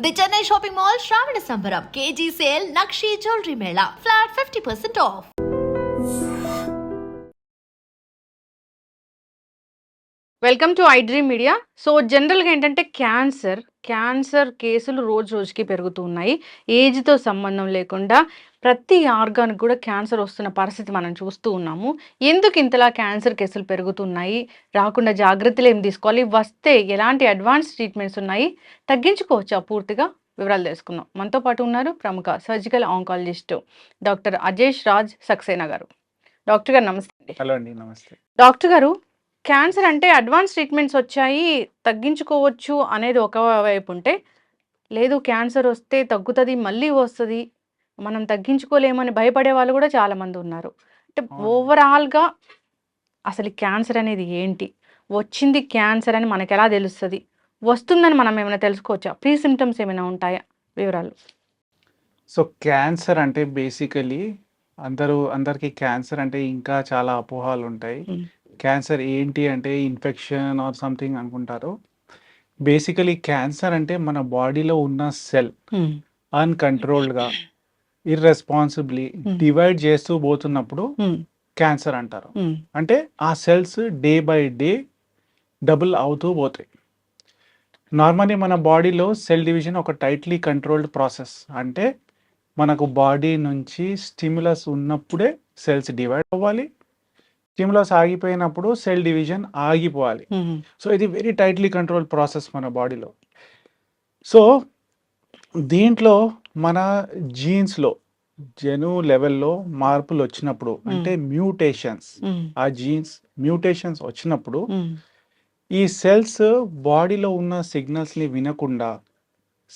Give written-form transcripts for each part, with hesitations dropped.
The Chennai shopping mall శ్రావణ సంబరం KG sale nakshi jewellery Mela flat 50% of. Welcome to I dream media. So జనరల్గా ఏంటంటే cancer కేసులు రోజు రోజుకి పెరుగుతూ ఉన్నాయి. ఏజ్తో సంబంధం లేకుండా ప్రతి ఆర్గాన్కి కూడా క్యాన్సర్ వస్తున్న పరిస్థితి మనం చూస్తూ ఉన్నాము. ఎందుకు ఇంతలా క్యాన్సర్ కేసులు పెరుగుతున్నాయి, రాకుండా జాగ్రత్తలు ఏం తీసుకోవాలి, వస్తే ఎలాంటి అడ్వాన్స్ ట్రీట్మెంట్స్ ఉన్నాయి, తగ్గించుకోవచ్చా పూర్తిగా, వివరాలు తెలుసుకుందాం. మనతో పాటు ఉన్నారు ప్రముఖ surgical oncologist doctor Ajesh Raj Saxena గారు. డాక్టర్ గారు నమస్తే. హలో అండి, నమస్తే. డాక్టర్ గారు, క్యాన్సర్ అంటే అడ్వాన్స్ ట్రీట్మెంట్స్ వచ్చాయి, తగ్గించుకోవచ్చు అనేది ఒక వైపు ఉంటే, లేదు క్యాన్సర్ వస్తే తగ్గుతుంది, మళ్ళీ వస్తుంది, మనం తగ్గించుకోలేమని భయపడే వాళ్ళు కూడా చాలామంది ఉన్నారు. అంటే ఓవరాల్గా అసలు క్యాన్సర్ అనేది ఏంటి, వచ్చింది క్యాన్సర్ అని మనకు ఎలా తెలుస్తుంది, వస్తుందని మనం ఏమైనా తెలుసుకోవచ్చా, ప్రీ సిమ్టమ్స్ ఏమైనా ఉంటాయా, వివరాలు. సో క్యాన్సర్ అంటే బేసికలీ అందరికీ క్యాన్సర్ అంటే ఇంకా చాలా అపోహలు ఉంటాయి. క్యాన్సర్ ఏంటి అంటే ఇన్ఫెక్షన్ ఆర్ సంథింగ్ అనుకుంటారు. బేసికలీ క్యాన్సర్ అంటే మన బాడీలో ఉన్న సెల్ అన్కంట్రోల్డ్గా ఇర్రెస్పాన్సిబ్లీ డివైడ్ చేస్తూ పోతున్నప్పుడు క్యాన్సర్ అంటారు. అంటే ఆ cells day by day double అవుతూ పోతాయి. నార్మల్లీ మన బాడీలో సెల్ డివిజన్ ఒక టైట్లీ కంట్రోల్డ్ ప్రాసెస్. అంటే మనకు బాడీ నుంచి స్టిమ్యులస్ ఉన్నప్పుడే సెల్స్ డివైడ్ అవ్వాలి, స్టిమ్యులస్ ఆగిపోయినప్పుడు సెల్ డివిజన్ ఆగిపోవాలి. సో ఇది వెరీ టైట్లీ కంట్రోల్డ్ ప్రాసెస్ మన బాడీలో. సో దీంట్లో మన జీన్స్లో జెను లెవెల్లో మార్పులు వచ్చినప్పుడు, అంటే మ్యూటేషన్స్, ఆ జీన్స్ మ్యూటేషన్స్ వచ్చినప్పుడు ఈ సెల్స్ బాడీలో ఉన్న సిగ్నల్స్ని వినకుండా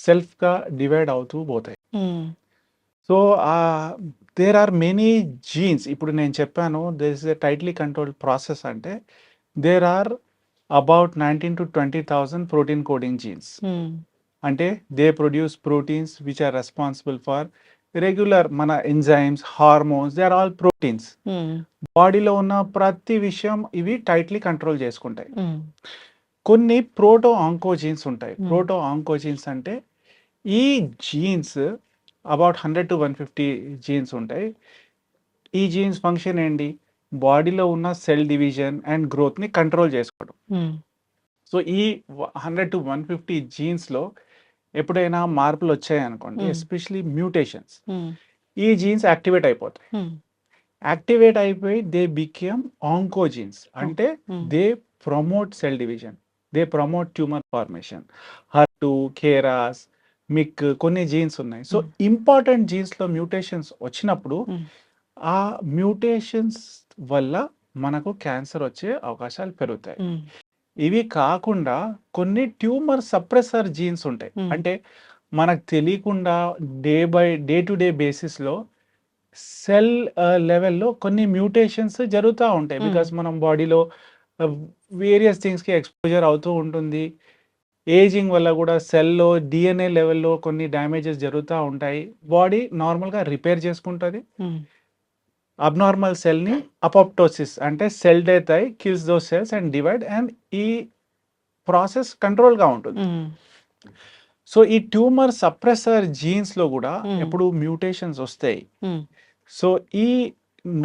సెల్ఫ్గా డివైడ్ అవుతూ పోతాయి. So there are many genes. ఇప్పుడు నేను చెప్పాను this is a tightly controlled process. అంటే there are about 19,000 to 20,000 protein coding genes. అంటే they produce proteins which are responsible for regular మన enzymes, hormones, they are all proteins. బాడీలో ఉన్న ప్రతి విషయం ఇవి టైట్లీ కంట్రోల్ చేసుకుంటాయి. కొన్ని ప్రోటో ఆంకోజీన్స్ ఉంటాయి. ప్రోటో ఆంకోజీన్స్ అంటే ఈ జీన్స్ అబౌట్ 100 to 150 జీన్స్ ఉంటాయి. ఈ జీన్స్ ఫంక్షన్ ఏంటి, బాడీలో ఉన్న సెల్ డివిజన్ అండ్ గ్రోత్ని కంట్రోల్ చేసుకోవడం. సో ఈ 100 to 150 జీన్స్లో ఎప్పుడైనా మార్పులు వచ్చాయనుకోండి, ఎస్పెషలీ మ్యూటేషన్స్, ఈ జీన్స్ యాక్టివేట్ అయిపోతాయి. యాక్టివేట్ అయిపోయి దే బికేమ్ ఆంకోజీన్స్. అంటే they promote cell division, they promote tumour formation. హర్టు, కేరాస్, మిక్, కొన్ని జీన్స్ ఉన్నాయి. సో ఇంపార్టెంట్ జీన్స్లో మ్యూటేషన్స్ వచ్చినప్పుడు ఆ మ్యూటేషన్స్ వల్ల మనకు క్యాన్సర్ వచ్చే అవకాశాలు పెరుగుతాయి. ఇవి కాకుండా కొన్ని ట్యూమర్ సప్రెసర్ జీన్స్ ఉంటాయి. అంటే మనకు తెలియకుండా డే టు డే బేసిస్లో సెల్ లెవెల్లో కొన్ని మ్యూటేషన్స్ జరుగుతూ ఉంటాయి. బికాస్ మనం బాడీలో వేరియస్ థింగ్స్కి ఎక్స్పోజర్ అవుతూ ఉంటుంది. ఏజింగ్ వల్ల కూడా సెల్లో డిఎన్ఏ లెవెల్లో కొన్ని డ్యామేజెస్ జరుగుతూ ఉంటాయి. బాడీ నార్మల్గా రిపేర్ చేసుకుంటుంది. అబ్నార్మల్ సెల్ని అపోప్టోసిస్ అంటే సెల్ డెత్ అయి kills those cells and divide, and ఈ ప్రాసెస్ కంట్రోల్గా ఉంటుంది. సో ఈ ట్యూమర్ సప్రెసర్ జీన్స్లో కూడా ఎప్పుడు మ్యూటేషన్స్ వస్తాయి. సో ఈ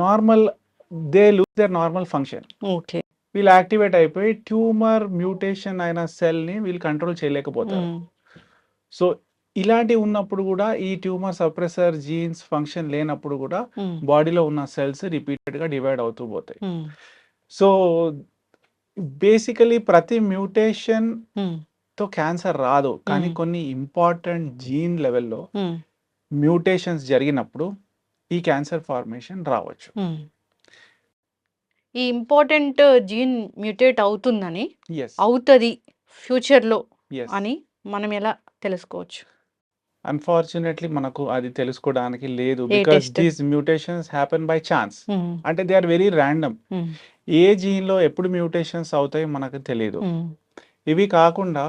normal they lose there normal function. వీళ్ళు యాక్టివేట్ అయిపోయి ట్యూమర్ మ్యూటేషన్ అయిన సెల్ని వీళ్ళు కంట్రోల్ చేయలేకపోతారు. సో ఇలాంటివి ఉన్నప్పుడు కూడా ఈ ట్యూమర్ సప్రెసర్ జీన్స్ ఫంక్షన్ లేనప్పుడు కూడా బాడీలో ఉన్న సెల్స్ రిపీటెడ్గా డివైడ్ అవుతూ పోతాయి. సో బేసికలీ ప్రతి మ్యూటేషన్ తో క్యాన్సర్ రాదు, కానీ కొన్ని ఇంపార్టెంట్ జీన్ లెవెల్లో మ్యూటేషన్స్ జరిగినప్పుడు ఈ క్యాన్సర్ ఫార్మేషన్ రావచ్చు. ఈ ఇంపార్టెంట్ జీన్ మ్యూటేట్ అవుతుందని, అవుతుంది ఫ్యూచర్లో అని మనం ఎలా తెలుసుకోవచ్చు? అన్ఫార్చునేట్లీ మనకు అది తెలుసుకోవడానికి లేదు, because these mutations happen by chance. అంటే దే ఆర్ వెరీ ర్యాండమ్. ఏ జీన్లో ఎప్పుడు మ్యూటేషన్స్ అవుతాయో మనకు తెలియదు. ఇవి కాకుండా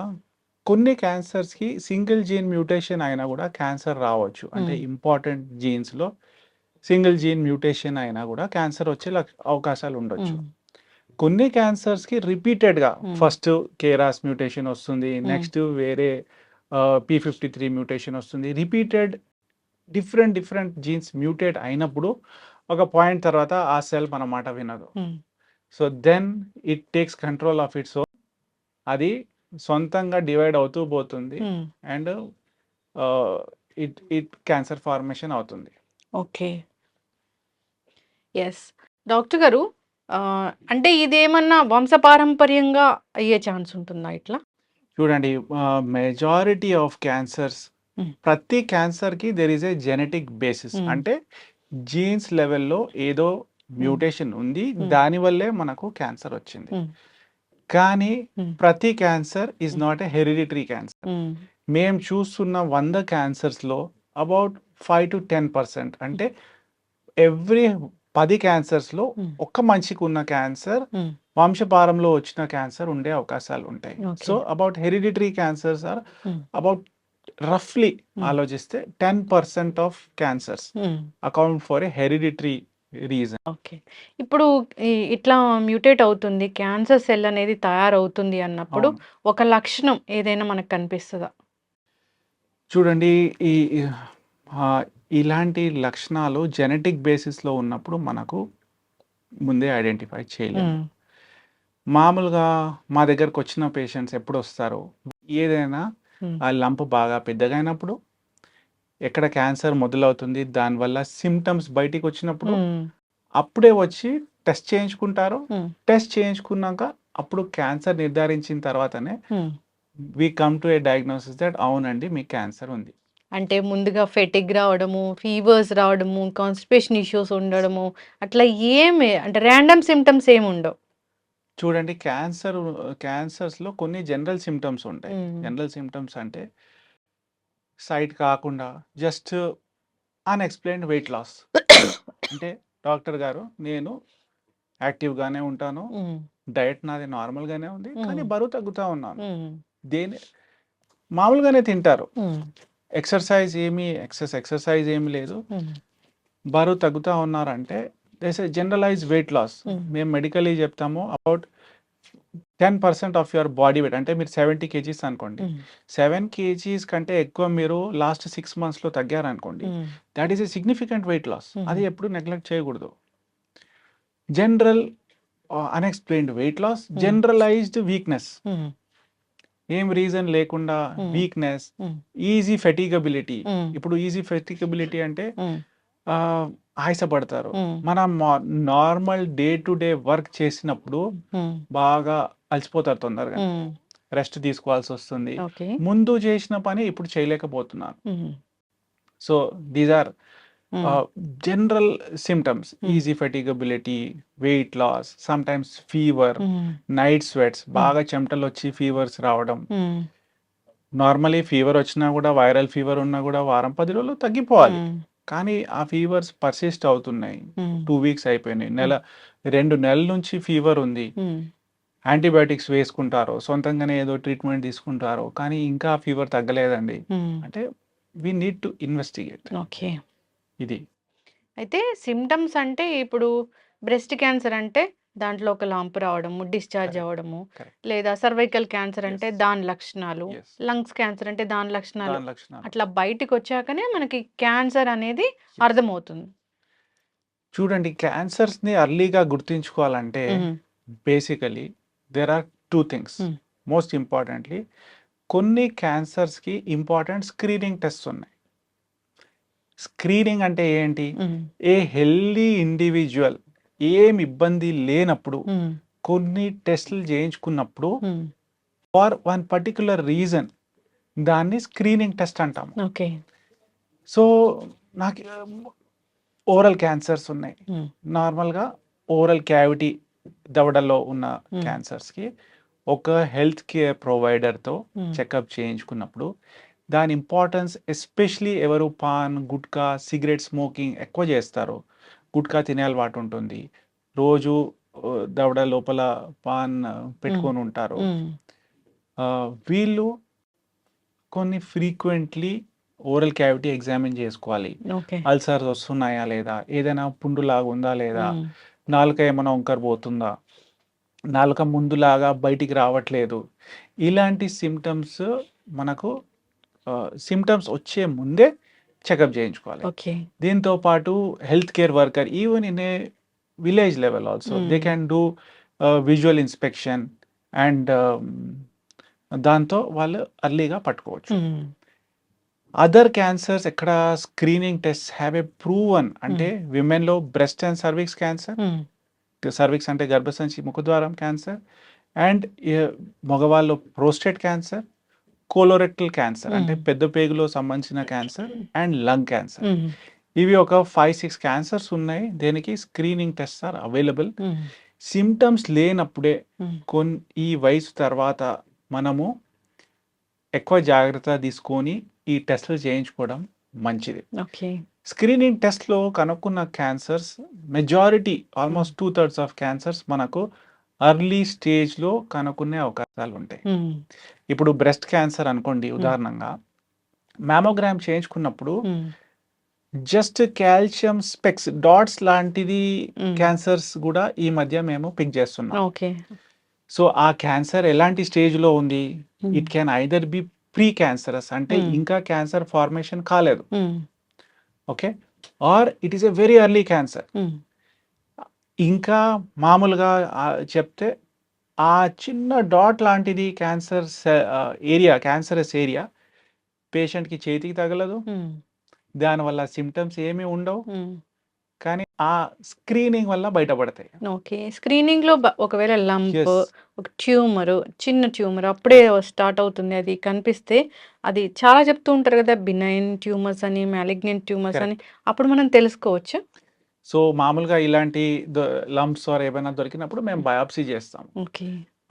కొన్ని క్యాన్సర్స్కి సింగిల్ జీన్ మ్యూటేషన్ అయినా కూడా క్యాన్సర్ రావచ్చు. అంటే ఇంపార్టెంట్ జీన్స్లో సింగిల్ జీన్ మ్యూటేషన్ అయినా కూడా క్యాన్సర్ వచ్చే అవకాశాలు ఉండొచ్చు. కొన్ని క్యాన్సర్స్కి రిపీటెడ్గా ఫస్ట్ కేరాస్ మ్యూటేషన్ వస్తుంది, నెక్స్ట్ వేరే P53 మ్యూటేషన్ వస్తుంది. రిపీటెడ్ డిఫరెంట్ జీన్స్ మ్యూటేట్ అయినప్పుడు ఒక పాయింట్ తర్వాత ఆ సెల్ మన మాట వినదు. So then it takes control of its own. అది సొంతంగా డివైడ్ అవుతూ పోతుంది అండ్ ఇట్ క్యాన్సర్ ఫార్మేషన్ అవుతుంది. ఓకే. ఎస్. డాక్టర్ గారు అంటే ఇదేమన్నా వంశపారంపర్యంగా అయ్యే ఛాన్స్ ఉంటుందా ఇట్లా? చూడండి, మెజారిటీ ఆఫ్ క్యాన్సర్స్, ప్రతి క్యాన్సర్కి there is A genetic basis. అంటే జీన్స్ లెవెల్లో ఏదో మ్యూటేషన్ ఉంది, దానివల్లే మనకు క్యాన్సర్ వచ్చింది. కానీ ప్రతి cancer is not a hereditary cancer. మేము చూస్తున్న 100 క్యాన్సర్స్లో అబౌట్ 5 to 10%, అంటే ఎవ్రీ 10 క్యాన్సర్స్లో ఒక్క మనిషికి ఉన్న క్యాన్సర్ వంశపారంలో వచ్చిన క్యాన్సర్ ఉండే అవకాశాలు ఉంటాయి. So about hereditary cancers are about రఫ్లీ ఆలోచిస్తే 10% of cancers account for a hereditary reason. Okay. ఇప్పుడు ఇట్లా మ్యూటేట్ అవుతుంది, క్యాన్సర్ సెల్ అనేది తయారవుతుంది అన్నప్పుడు ఒక లక్షణం ఏదైనా మనకు కనిపిస్తుందా? చూడండి, ఇలాంటి లక్షణాలు జెనెటిక్ బేసిస్లో ఉన్నప్పుడు మనకు ముందే ఐడెంటిఫై చేయలేము. మామూలుగా మా దగ్గరకు వచ్చిన పేషెంట్స్ ఎప్పుడు వస్తారో, ఏదైనా ఆ లంప్ బాగా పెద్దగా అయినప్పుడు, ఎక్కడ క్యాన్సర్ మొదలవుతుంది, దానివల్ల సిమ్టమ్స్ బయటికి వచ్చినప్పుడు అప్పుడే వచ్చి టెస్ట్ చేయించుకుంటారు. టెస్ట్ చేయించుకున్నాక అప్పుడు క్యాన్సర్ నిర్ధారించిన తర్వాతనే we come to a diagnosis that అవునండి మీకు క్యాన్సర్ ఉంది. అంటే ముందుగా ఫెటిగ్ రావడము, ఫీవర్స్ రావడము, కాన్స్టిపేషన్ ఇష్యూస్ ఉండడము, అట్లా ఏమి అంటే ర్యాండమ్ సిమ్టమ్స్ ఏమి ఉండవు. చూడండి, క్యాన్సర్స్లో కొన్ని జనరల్ సిమ్టమ్స్ ఉంటాయి. జనరల్ సిమ్టమ్స్ అంటే సైట్ కాకుండా జస్ట్ అన్ఎక్స్ప్లెయిన్డ్ వెయిట్ లాస్. అంటే డాక్టర్ గారు, నేను యాక్టివ్గానే ఉంటాను, డయట్ నాది నార్మల్గానే ఉంది, కానీ బరువు తగ్గుతూ ఉన్నాను. మామూలుగానే తింటారు, ఎక్సర్సైజ్ ఏమీ లేదు, బరువు తగ్గుతూ ఉన్నారంటే this is generalize weight loss. మేము మెడికలీ చెప్తాము about 10% of your body weight. అంటే మీరు 70 kgs అనుకోండి, 7 kgs కంటే ఎక్కువ మీరు లాస్ట్ 6 monthsలో తగ్గారనుకోండి, that is a significant weight loss. అది ఎప్పుడు నెగ్లెక్ట్ చేయకూడదు. General unexplained weight loss, generalised weakness, ఏం రీజన్ లేకుండా వీక్నెస్, ఈజీ ఫెటిగబిలిటీ. ఇప్పుడు ఈజీ ఫెటిగబిలిటీ అంటే ఆయాసపడతారు. మనం normal day to day work చేసినప్పుడు బాగా అలసిపోతారు, తొందరగా రెస్ట్ తీసుకోవాల్సి వస్తుంది. ముందు చేసిన పని ఇప్పుడు చేయలేకపోతున్నారు. So these are general symptoms: easy fatigability, weight loss, sometimes fever, night sweats, బాగా చెమటలు వచ్చి ఫీవర్స్ రావడం. నార్మలీ ఫీవర్ వచ్చినా కూడా, వైరల్ ఫీవర్ ఉన్నా కూడా వారం 10 రోజులు తగ్గిపోవాలి, కానీ ఆ ఫీవర్స్ పర్సిస్ట్ అవుతున్నాయి. 2 weeks అయిపోయినాయి, 2 నెలల నుంచి ఫీవర్ ఉంది, యాంటీబయాటిక్స్ వేసుకుంటారు, సొంతంగానే ఏదో ట్రీట్మెంట్ తీసుకుంటారు, కానీ ఇంకా ఫీవర్ తగ్గలేదండి అంటే we need to investigate. Okay. ఇది అయితే సిమ్టమ్స్ అంటే ఇప్పుడు బ్రెస్ట్ క్యాన్సర్ అంటే దాంట్లో ఒక లాంప్ రావడము, డిశ్చార్జ్ అవ్వడము, లేదా సర్వైకల్ క్యాన్సర్ అంటే దాని లక్షణాలు, లంగ్స్ క్యాన్సర్ అంటే దాని లక్షణాలు, అట్లా బయటికి వచ్చాకనే మనకి క్యాన్సర్ అనేది అర్థమవుతుంది. చూడండి, క్యాన్సర్స్ని అర్లీగా గుర్తించుకోవాలంటే basically there are 2 things. Most importantly, కొన్ని క్యాన్సర్స్కి ఇంపార్టెంట్ స్క్రీనింగ్ టెస్ట్స్ ఉన్నాయి. స్క్రీనింగ్ అంటే ఏంటి? ఏ హెల్దీ ఇండివిజువల్ ఏం ఇబ్బంది లేనప్పుడు కొన్ని టెస్టులు చేయించుకున్నప్పుడు ఫర్ వన్ పర్టికులర్ రీజన్ దాన్ని స్క్రీనింగ్ టెస్ట్ అంటాము. ఓకే. సో నాకు ఓరల్ క్యాన్సర్స్ ఉన్నాయి. నార్మల్గా ఓరల్ క్యావిటీ, దవడలో ఉన్న క్యాన్సర్స్కి ఒక హెల్త్ కేర్ ప్రొవైడర్తో చెకప్ చేయించుకున్నప్పుడు దాని ఇంపార్టెన్స్, ఎస్పెషలీ ఎవరు పాన్, గుట్కా, సిగరెట్ స్మోకింగ్ ఎక్కువ చేస్తారో, గుట్కా తినే అలవాటు ఉంటుంది, రోజు దవడ లోపల పాన్ పెట్టుకొని ఉంటారు, వీళ్ళు కొన్ని ఫ్రీక్వెంట్లీ ఓరల్ క్యావిటీ ఎగ్జామిన్ చేసుకోవాలి. అల్సర్స్ వస్తున్నాయా లేదా, ఏదైనా పుండులాగా ఉందా లేదా, నాలుక ఏమైనా వంకర పోతుందా, నాలుక ముందులాగా బయటికి రావట్లేదు, ఇలాంటి సిమ్టమ్స్ మనకు సిమ్టమ్స్ వచ్చే ముందే చెకప్ చేయించుకోవాలి. ఓకే. దీంతో పాటు health care worker even in a village level also they can do visual inspection and దాంతో వాళ్ళు అర్లీగా పట్టుకోవచ్చు. అదర్ క్యాన్సర్స్ ఎక్కడ screening test have a proven అంటే విమెన్లో breast and cervix cancer, cervix అంటే గర్భసంచి ముఖద్వారం క్యాన్సర్, అండ్ మగవాళ్ళు ప్రోస్టేట్ క్యాన్సర్, కోలోరెక్టల్ క్యాన్సర్ అంటే పెద్ద పేగులో సంబంధించిన క్యాన్సర్, అండ్ లంగ్ క్యాన్సర్. ఇవి ఒక 5-6 క్యాన్సర్స్ ఉన్నాయి. దేనికి screening test are available. Symptoms లేనప్పుడే ఈ వయసు తర్వాత మనము ఎక్కువ జాగ్రత్త తీసుకొని ఈ టెస్టులు చేయించుకోవడం మంచిది. ఓకే. స్క్రీనింగ్ టెస్ట్లో కనుక్కున్న cancers majority almost 2/3 of cancers మనకు అర్లీ స్టేజ్లో కనుక్కునే అవకాశాలు ఉంటాయి. ఇప్పుడు బ్రెస్ట్ క్యాన్సర్ అనుకోండి ఉదాహరణంగా, మ్యామోగ్రామ్ చేయించుకున్నప్పుడు జస్ట్ కాల్షియం స్పెక్స్ డాట్స్ లాంటిది క్యాన్సర్స్ కూడా ఈ మధ్య మేము పిక్ చేస్తున్నాం. ఓకే. సో ఆ క్యాన్సర్ ఎలాంటి స్టేజ్లో ఉంది, it can either be pre cancerous అంటే ఇంకా క్యాన్సర్ ఫార్మేషన్ కాలేదు, okay, or it is a very early cancer. ఇంకా మామూలుగా చెప్తే ఆ చిన్న డాట్ లాంటిది క్యాన్సర్ ఏరియా, క్యాన్సరస్ ఏరియా పేషెంట్కి చేతికి తగలదు, దానివల్ల సిమ్టమ్స్ ఏమీ ఉండవు, కానీ ఆ స్క్రీనింగ్ వల్ల బయటపడతాయి. ఓకే. స్క్రీనింగ్లో ఒకవేళ లంప్, Yes. ఒక ట్యూమర్, చిన్న ట్యూమర్ అప్పుడే స్టార్ట్ అవుతుంది, అది కనిపిస్తే అది చాలా చెప్తూ ఉంటారు కదా, బినైన్ ట్యూమర్స్ అని, మ్యాలిగ్నెంట్ ట్యూమర్స్ అని, అప్పుడు మనం తెలుసుకోవచ్చు. సో మామూలుగా ఇలాంటి లంప్స్ ఆర్ ఏమైనా దొరికినప్పుడు మేము బయాప్సీ చేస్తాం. ఓకే.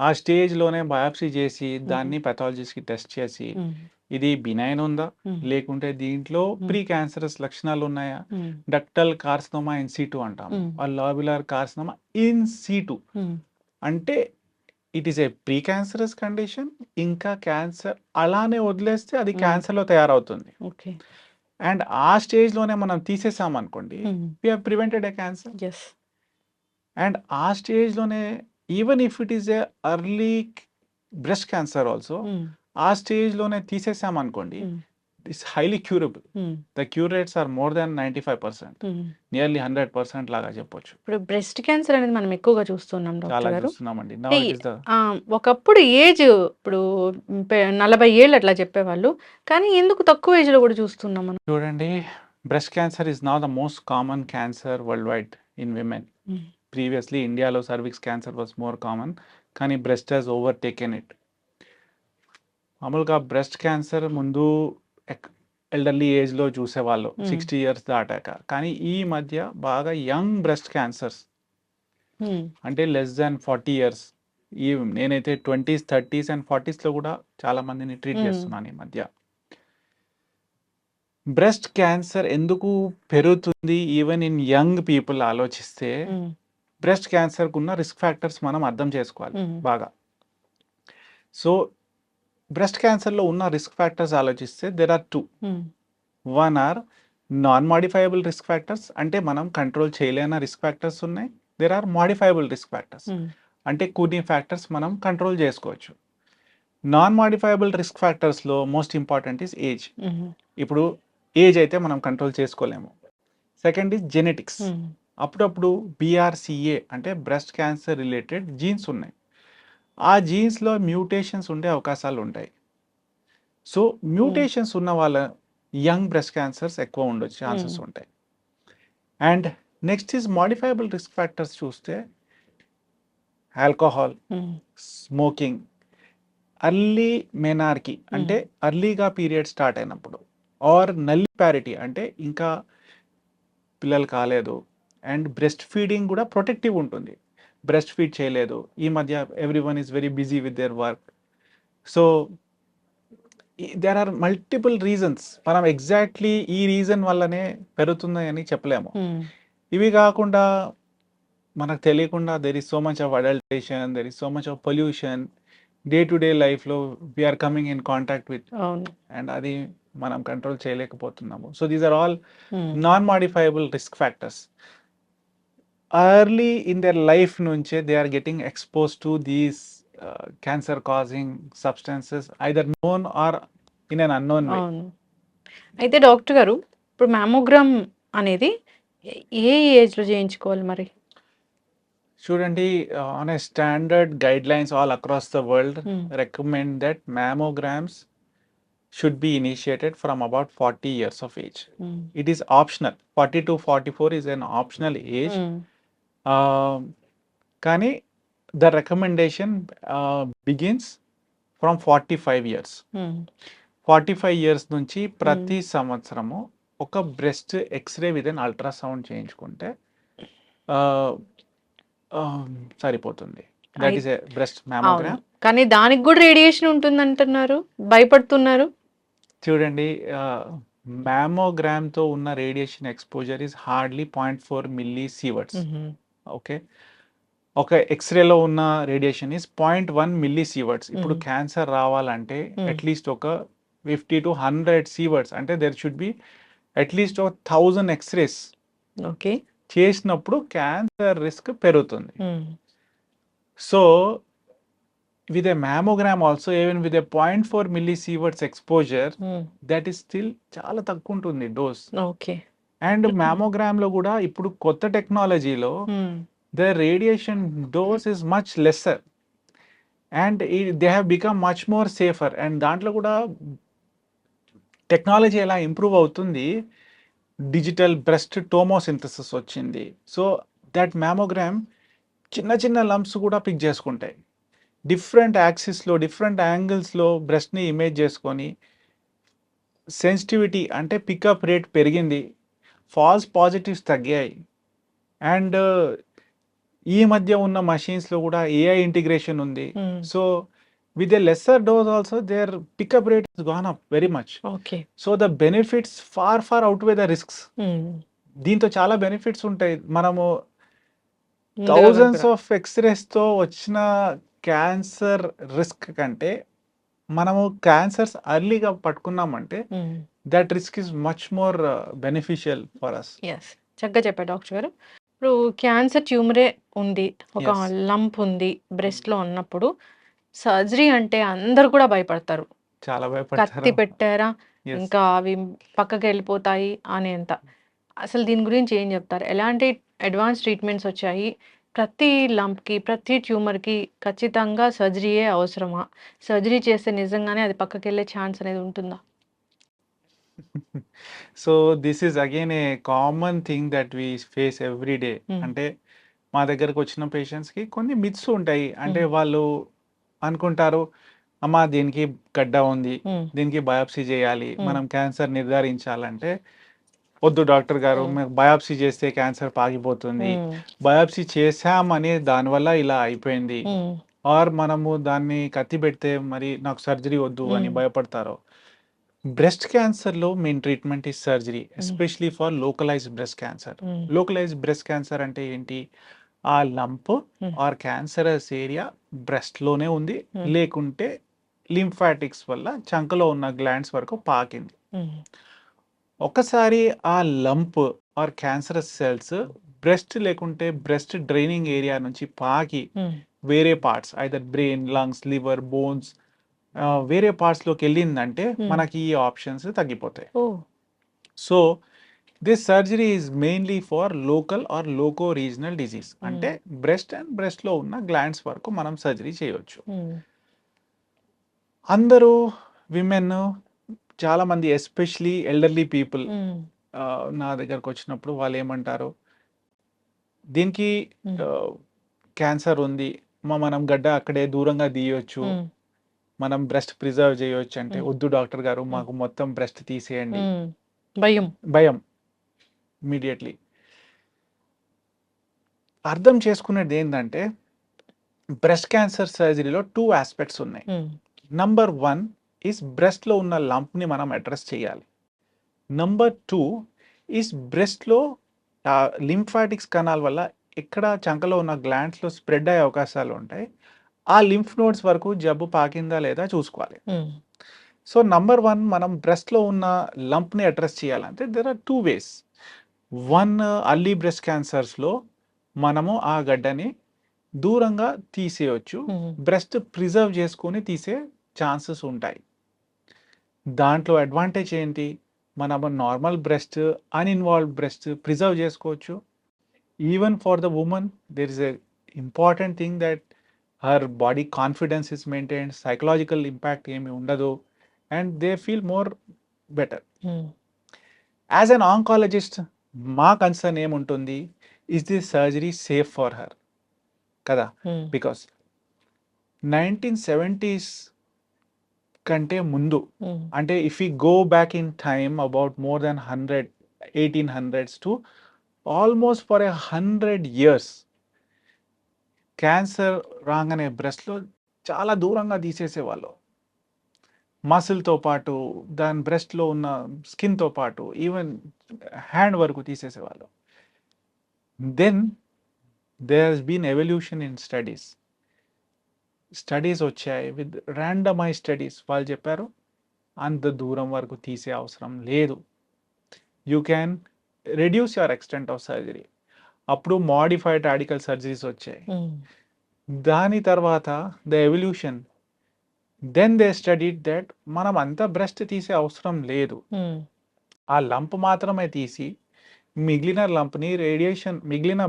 ఆ స్టేజ్లోనే బయాప్సీ చేసి దాన్ని పెథాలజిస్ట్కి టెస్ట్ చేసి ఇది బినైన్ ఉందా లేకుంటే దీంట్లో ప్రీ క్యాన్సరస్ లక్షణాలు ఉన్నాయా, డక్టల్ కార్సినోమా ఇన్ సిటు అంటాం, లాబ్యులర్ కార్సినోమా ఇన్ సిటు అంటే it is A pre cancerous condition, ఇంకా క్యాన్సర్ అలానే వదిలేస్తే అది క్యాన్సర్లో తయారవుతుంది. ఓకే. అండ్ ఆ స్టేజ్లోనే మనం తీసేసాం అనుకోండి, we have prevented a cancer. Yes. And ఆ స్టేజ్లోనే even if it is a early breast cancer also ఆ స్టేజ్లోనే తీసేసాం అనుకోండి, it's highly curable. The cure rates are more than 95%, nearly 100% లాగా చెప్పొచ్చు. ఇప్పుడు బ్రెస్ట్ క్యాన్సర్ అనేది మనం ఎక్కువగా చూస్తున్నాం చాలా డాక్టర్ గారు. చూస్తున్నామండి. అంటే ఒకప్పుడు ఏజ్ ఇప్పుడు 40 ఏళ్ళు అట్లా చెప్పేవాళ్ళు, కానీ ఎందుకు తక్కువ ఏజ్లో కూడా చూస్తున్నాం మనం? చూడండి, breast cancer is now the most common cancer worldwide in women. Previously ఇండియాలో cervix cancer was more common, కానీ బ్రెస్ట్ హాజ్ ఓవర్టేకెన్ ఇట్. మామూలుగా బ్రెస్ట్ క్యాన్సర్ ముందు ఎల్డర్లీ ఏజ్లో చూసేవాళ్ళు 60 ఇయర్స్ దాటాక, కానీ ఈ మధ్య బాగా యంగ్ బ్రెస్ట్ క్యాన్సర్స్ అంటే లెస్ దాన్ 40 ఇయర్స్, ఈ నేనైతే 20s, 30s అండ్ 40sలో కూడా చాలా మందిని ట్రీట్ చేస్తున్నాను ఈ మధ్య. బ్రెస్ట్ క్యాన్సర్ ఎందుకు పెరుగుతుంది ఈవెన్ ఇన్ యంగ్ పీపుల్ ఆలోచిస్తే, బ్రెస్ట్ క్యాన్సర్కు ఉన్న రిస్క్ ఫ్యాక్టర్స్ మనం అర్థం చేసుకోవాలి బాగా. సో బ్రెస్ట్ క్యాన్సర్లో ఉన్న రిస్క్ ఫ్యాక్టర్స్ ఆలోచిస్తే there are 2. One are non modifiable risk factors అంటే మనం కంట్రోల్ చేయలేని రిస్క్ ఫ్యాక్టర్స్ ఉన్నాయి. There are modifiable risk factors అంటే కొన్ని ఫ్యాక్టర్స్ మనం కంట్రోల్ చేసుకోవచ్చు. నాన్ మాడిఫైయబుల్ రిస్క్ ఫ్యాక్టర్స్లో మోస్ట్ ఇంపార్టెంట్ ఈస్ ఏజ్. ఇప్పుడు ఏజ్ అయితే మనం కంట్రోల్ చేసుకోలేము. Second is genetics. అప్పుడప్పుడు BRCA అంటే బ్రెస్ట్ క్యాన్సర్ రిలేటెడ్ జీన్స్ ఉన్నాయి, ఆ జీన్స్లో మ్యూటేషన్స్ ఉండే అవకాశాలు ఉంటాయి. సో మ్యూటేషన్స్ ఉన్న వాళ్ళ యంగ్ బ్రెస్ట్ క్యాన్సర్స్ ఎక్కువ ఉండొచ్చు ఛాన్సెస్ ఉంటాయి. And next is modifiable risk factors చూస్తే ఆల్కహాల్, స్మోకింగ్, అర్లీ మెనార్కీ అంటే అర్లీగా పీరియడ్ స్టార్ట్ అయినప్పుడు, ఆర్ నల్లిపారిటీ అంటే ఇంకా పిల్లలు కాలేదు, అండ్ బ్రెస్ట్ ఫీడింగ్ కూడా ప్రొటెక్టివ్ ఉంటుంది, బ్రెస్ట్ ఫీడ్ చేయలేదు. ఈ మధ్య everyone is very busy with their work. So there are multiple reasons. మనం ఎగ్జాక్ట్లీ ఈ రీజన్ వల్లనే పెరుగుతుందని చెప్పలేము. ఇవి కాకుండా మనకు తెలియకుండా there is so much of adulteration, there is so much of pollution, day to day లైఫ్లో we are coming in contact with, and అది మనం కంట్రోల్ చేయలేకపోతున్నాము. So these are all non modifiable risk factors. early in their life nunche they are getting exposed to these cancer causing substances, either known or in un unknown way. అవును. అయితే doctor గారు ఇప్పుడు mammogram అనేది ఏ ఏజ్‌లో చేయించుకోవాలి మరి? చూడండి, on a standard guidelines all across the world hmm. Recommend that mammograms should be initiated from about 40 years of age. హ్మ్. It is optional. 40 to 44 is an optional age. Hmm. కానీ the recommendation begins from 45 years. Hmm. 45 years నుంచి ప్రతి సంవత్సరము ఒక breast x-ray with an ultrasound చేయించుకుంటే సరిపోతుంది. That is a breast అవును. Mammogram. కానీ దానికి కూడా రేడియేషన్ ఉంటుందంటున్నారు. భయపడుతున్నారు. చూడండి, మ్యామోగ్రామ్తో ఉన్న radiation exposure is hardly 0.4 millisieverts. Okay, ఒక ఎక్స్రేలో ఉన్న రేడియేషన్ ఈస్ 0.1 మిల్లీ సీవర్ట్స్. ఇప్పుడు క్యాన్సర్ రావాలంటే అట్లీస్ట్ ఒక 50 to 100 సీవర్ట్స్, అంటే there should be at least 1000 x rays okay. చేసినప్పుడు క్యాన్సర్ రిస్క్ పెరుగుతుంది. So with a mammogram also, even with a 0.4 millisieverts exposure, that is still చాలా తక్కువ ఉంటుంది డోస్. ఓకే. అండ్ మ్యామోగ్రామ్లో కూడా ఇప్పుడు కొత్త టెక్నాలజీలో the radiation dose is much lesser and they have become much more safer. And దాంట్లో కూడా టెక్నాలజీ ఎలా ఇంప్రూవ్ అవుతుంది, డిజిటల్ బ్రెస్ట్ టోమోసింథసిస్ వచ్చింది. సో దట్ మ్యామోగ్రామ్ చిన్న చిన్న లంప్స్ కూడా పిక్ చేసుకుంటాయి. డిఫరెంట్ యాక్సిస్లో డిఫరెంట్ యాంగిల్స్లో బ్రెస్ట్ని ఇమేజ్ చేసుకొని సెన్సిటివిటీ అంటే పికప్ రేట్ పెరిగింది, ఫాల్స్ పాజిటివ్స్ తగ్గాయి. అండ్ ఈ మధ్య ఉన్న మషీన్స్లో కూడా ఏఐ ఇంటిగ్రేషన్ ఉంది. So with a lesser dose also their pickup rate is gone up very much. Okay. So the benefits far outweigh the risks. దీంతో చాలా బెనిఫిట్స్ ఉంటాయి. మనము థౌజండ్స్ ఆఫ్ ఎక్స్రేస్తో వచ్చిన క్యాన్సర్ రిస్క్ కంటే మనము క్యాన్సర్స్ అర్లీగా పట్టుకున్నామంటే that risk is much more beneficial for us. Yes, చక్కగా చెప్పారు డాక్టర్ గారు. ఇప్పుడు క్యాన్సర్ ట్యూమరే ఉంది, ఒక లంప్ ఉంది బ్రెస్ట్లో ఉన్నప్పుడు సర్జరీ అంటే అందరు కూడా భయపడతారు. చాలా కత్తి భయపడతారు. పెట్టారా ఇంకా అవి పక్కకి వెళ్ళిపోతాయి అనేంత. అసలు దీని గురించి ఏం చెప్తారు? ఎలాంటి అడ్వాన్స్ ట్రీట్మెంట్స్ వచ్చాయి? ప్రతి లంప్కి ప్రతి ట్యూమర్కి ఖచ్చితంగా సర్జరీయే అవసరమా? సర్జరీ చేస్తే నిజంగానే అది పక్కకి వెళ్ళే ఛాన్స్ అనేది ఉంటుందా? So this is again a common thing that we face every day. అంటే మా దగ్గరకు వచ్చిన పేషెంట్స్కి కొన్ని మిత్స్ ఉంటాయి. అంటే వాళ్ళు అనుకుంటారు, అమ్మా దీనికి గడ్డ ఉంది, దీనికి బయాప్సీ చేయాలి, మనం క్యాన్సర్ నిర్ధారించాలంటే వద్దు డాక్టర్ గారు, బయాప్సీ చేస్తే క్యాన్సర్ పాకిపోతుంది, బయాప్సీ చేసామని దానివల్ల ఇలా అయిపోయింది, ఆర్ మనము దాన్ని కత్తి పెడితే మరి నాకు సర్జరీ వద్దు అని భయపడతారు. బ్రెస్ట్ క్యాన్సర్లో main treatment is surgery, especially for localised breast cancer. Localised breast cancer అంటే ఏంటి? ఆ లంప్ ఆర్ క్యాన్సరస్ ఏరియా బ్రెస్ట్లోనే ఉంది, లేకుంటే లింఫాటిక్స్ వల్ల చంకలో ఉన్న గ్లాండ్స్ వరకు పాకింది. ఒకసారి ఆ lump or cancerous cells breast లేకుంటే బ్రెస్ట్ డ్రైనింగ్ ఏరియా నుంచి పాకి వేరే parts, either brain, lungs, liver, bones, వేరే పార్ట్స్లోకి వెళ్ళిందంటే మనకి ఈ ఆప్షన్స్ తగ్గిపోతాయి. So this surgery is mainly for local or loco regional disease. అంటే బ్రెస్ట్ అండ్ బ్రెస్ట్లో ఉన్న గ్లాండ్స్ వరకు మనం సర్జరీ చేయవచ్చు. అందరూ విమెన్, చాలా మంది ఎస్పెషలీ ఎల్డర్లీ పీపుల్ నా దగ్గరకు వచ్చినప్పుడు వాళ్ళు ఏమంటారు, దీనికి క్యాన్సర్ ఉంది, మనం గడ్డ అక్కడే దూరంగా తీయొచ్చు, మనం బ్రెస్ట్ ప్రిజర్వ్ చేయొచ్చు అంటే వద్దు డాక్టర్ గారు, మాకు మొత్తం బ్రెస్ట్ తీసేయండి. భయం ఇమీడియట్లీ. అర్థం చేసుకునేది ఏంటంటే బ్రెస్ట్ క్యాన్సర్ సర్జరీలో 2 ఆస్పెక్ట్స్ ఉన్నాయి. నంబర్ 1 ఈస్ బ్రెస్ట్లో ఉన్న లంప్ని మనం అడ్రస్ చేయాలి. నంబర్ 2 ఈస్ బ్రెస్ట్లో లింఫాటిక్స్ కణాల వల్ల ఎక్కడ చంకలో ఉన్న గ్లాండ్స్లో స్ప్రెడ్ అయ్యే అవకాశాలు ఉంటాయి. ఆ లింఫ్ నోడ్స్ వరకు జబ్బు పాకిందా లేదా చూసుకోవాలి. సో నంబర్ 1 మనం బ్రెస్ట్లో ఉన్న లంప్ని అడ్రస్ చేయాలంటే there are 2 ways. 1, early breast క్యాన్సర్స్లో మనము ఆ గడ్డని దూరంగా తీసేయచ్చు, బ్రెస్ట్ ప్రిజర్వ్ చేసుకొని తీసే ఛాన్సెస్ ఉంటాయి. దాంట్లో అడ్వాంటేజ్ ఏంటి? మనము normal breast, uninvolved breast preserve చేసుకోవచ్చు. Even for the woman there is a important thing that her body confidence is maintained, psychological impact ఏమి ఉండదు and they feel more better. As an oncologist మా concern ఏముంటుంది? Is this surgery safe for her కదా? Because 1970s కంటే ముందు, అంటే if you go back in time about more than 1800s to almost for 100 years cancer రాగానే బ్రెస్ట్లో చాలా దూరంగా తీసేసేవాళ్ళు. మసిల్తో పాటు దాని బ్రెస్ట్లో ఉన్న స్కిన్తో పాటు ఈవెన్ హ్యాండ్ వరకు తీసేసేవాళ్ళు. Then there has been evolution in studies వచ్చాయి విత్ ర్యాండమైజ్ స్టడీస్. వాళ్ళు చెప్పారు అంత దూరం వరకు తీసే అవసరం లేదు, you can reduce your extent of surgery. అప్పుడు మోడిఫైడ్ రాడికల్ సర్జరీస్ వచ్చాయి. దాని తర్వాత the evolution, then they studied that మనం అంతా బ్రెస్ట్ తీసే అవసరం లేదు, ఆ లంప్ మాత్రమే తీసి మిగిలిన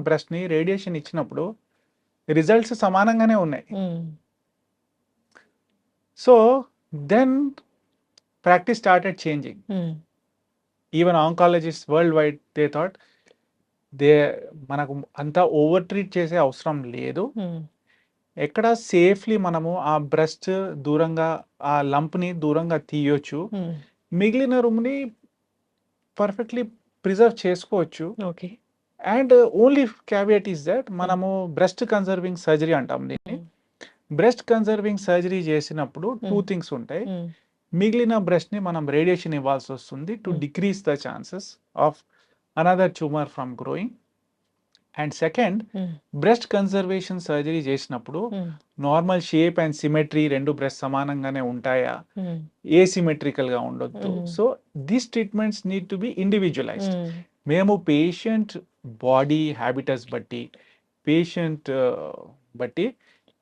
బ్రెస్ట్ని రేడియేషన్ ఇచ్చినప్పుడు రిజల్ట్స్ సమానంగానే ఉన్నాయి. So then practice started changing. Even oncologist world wide they thought మనకు అంతా ఓవర్ ట్రీట్ చేసే అవసరం లేదు, ఎక్కడ సేఫ్లీ మనము ఆ బ్రెస్ట్ దూరంగా, ఆ లంప్ని దూరంగా తీయొచ్చు, మిగిలిన రూమ్ని పర్ఫెక్ట్లీ ప్రిజర్వ్ చేసుకోవచ్చు. And only caveat is that మనము బ్రెస్ట్ కన్సర్వింగ్ సర్జరీ అంటాం దీన్ని. బ్రెస్ట్ కన్సర్వింగ్ సర్జరీ చేసినప్పుడు 2 things ఉంటాయి. మిగిలిన బ్రెస్ట్ని మనం రేడియేషన్ ఇవ్వాల్సి వస్తుంది to decrease the chances of another tumour from growing. And second, breast conservation surgery చేసినప్పుడు నార్మల్ షేప్ అండ్ సిమెట్రీ రెండు బ్రెస్ట్ సమానంగానే ఉంటాయా, ఏసిమెట్రికల్గా ఉండొద్దు. So these treatments need to be individualised. మేము పేషెంట్ బాడీ హ్యాబిటస్ బట్టి, పేషెంట్ బట్టి,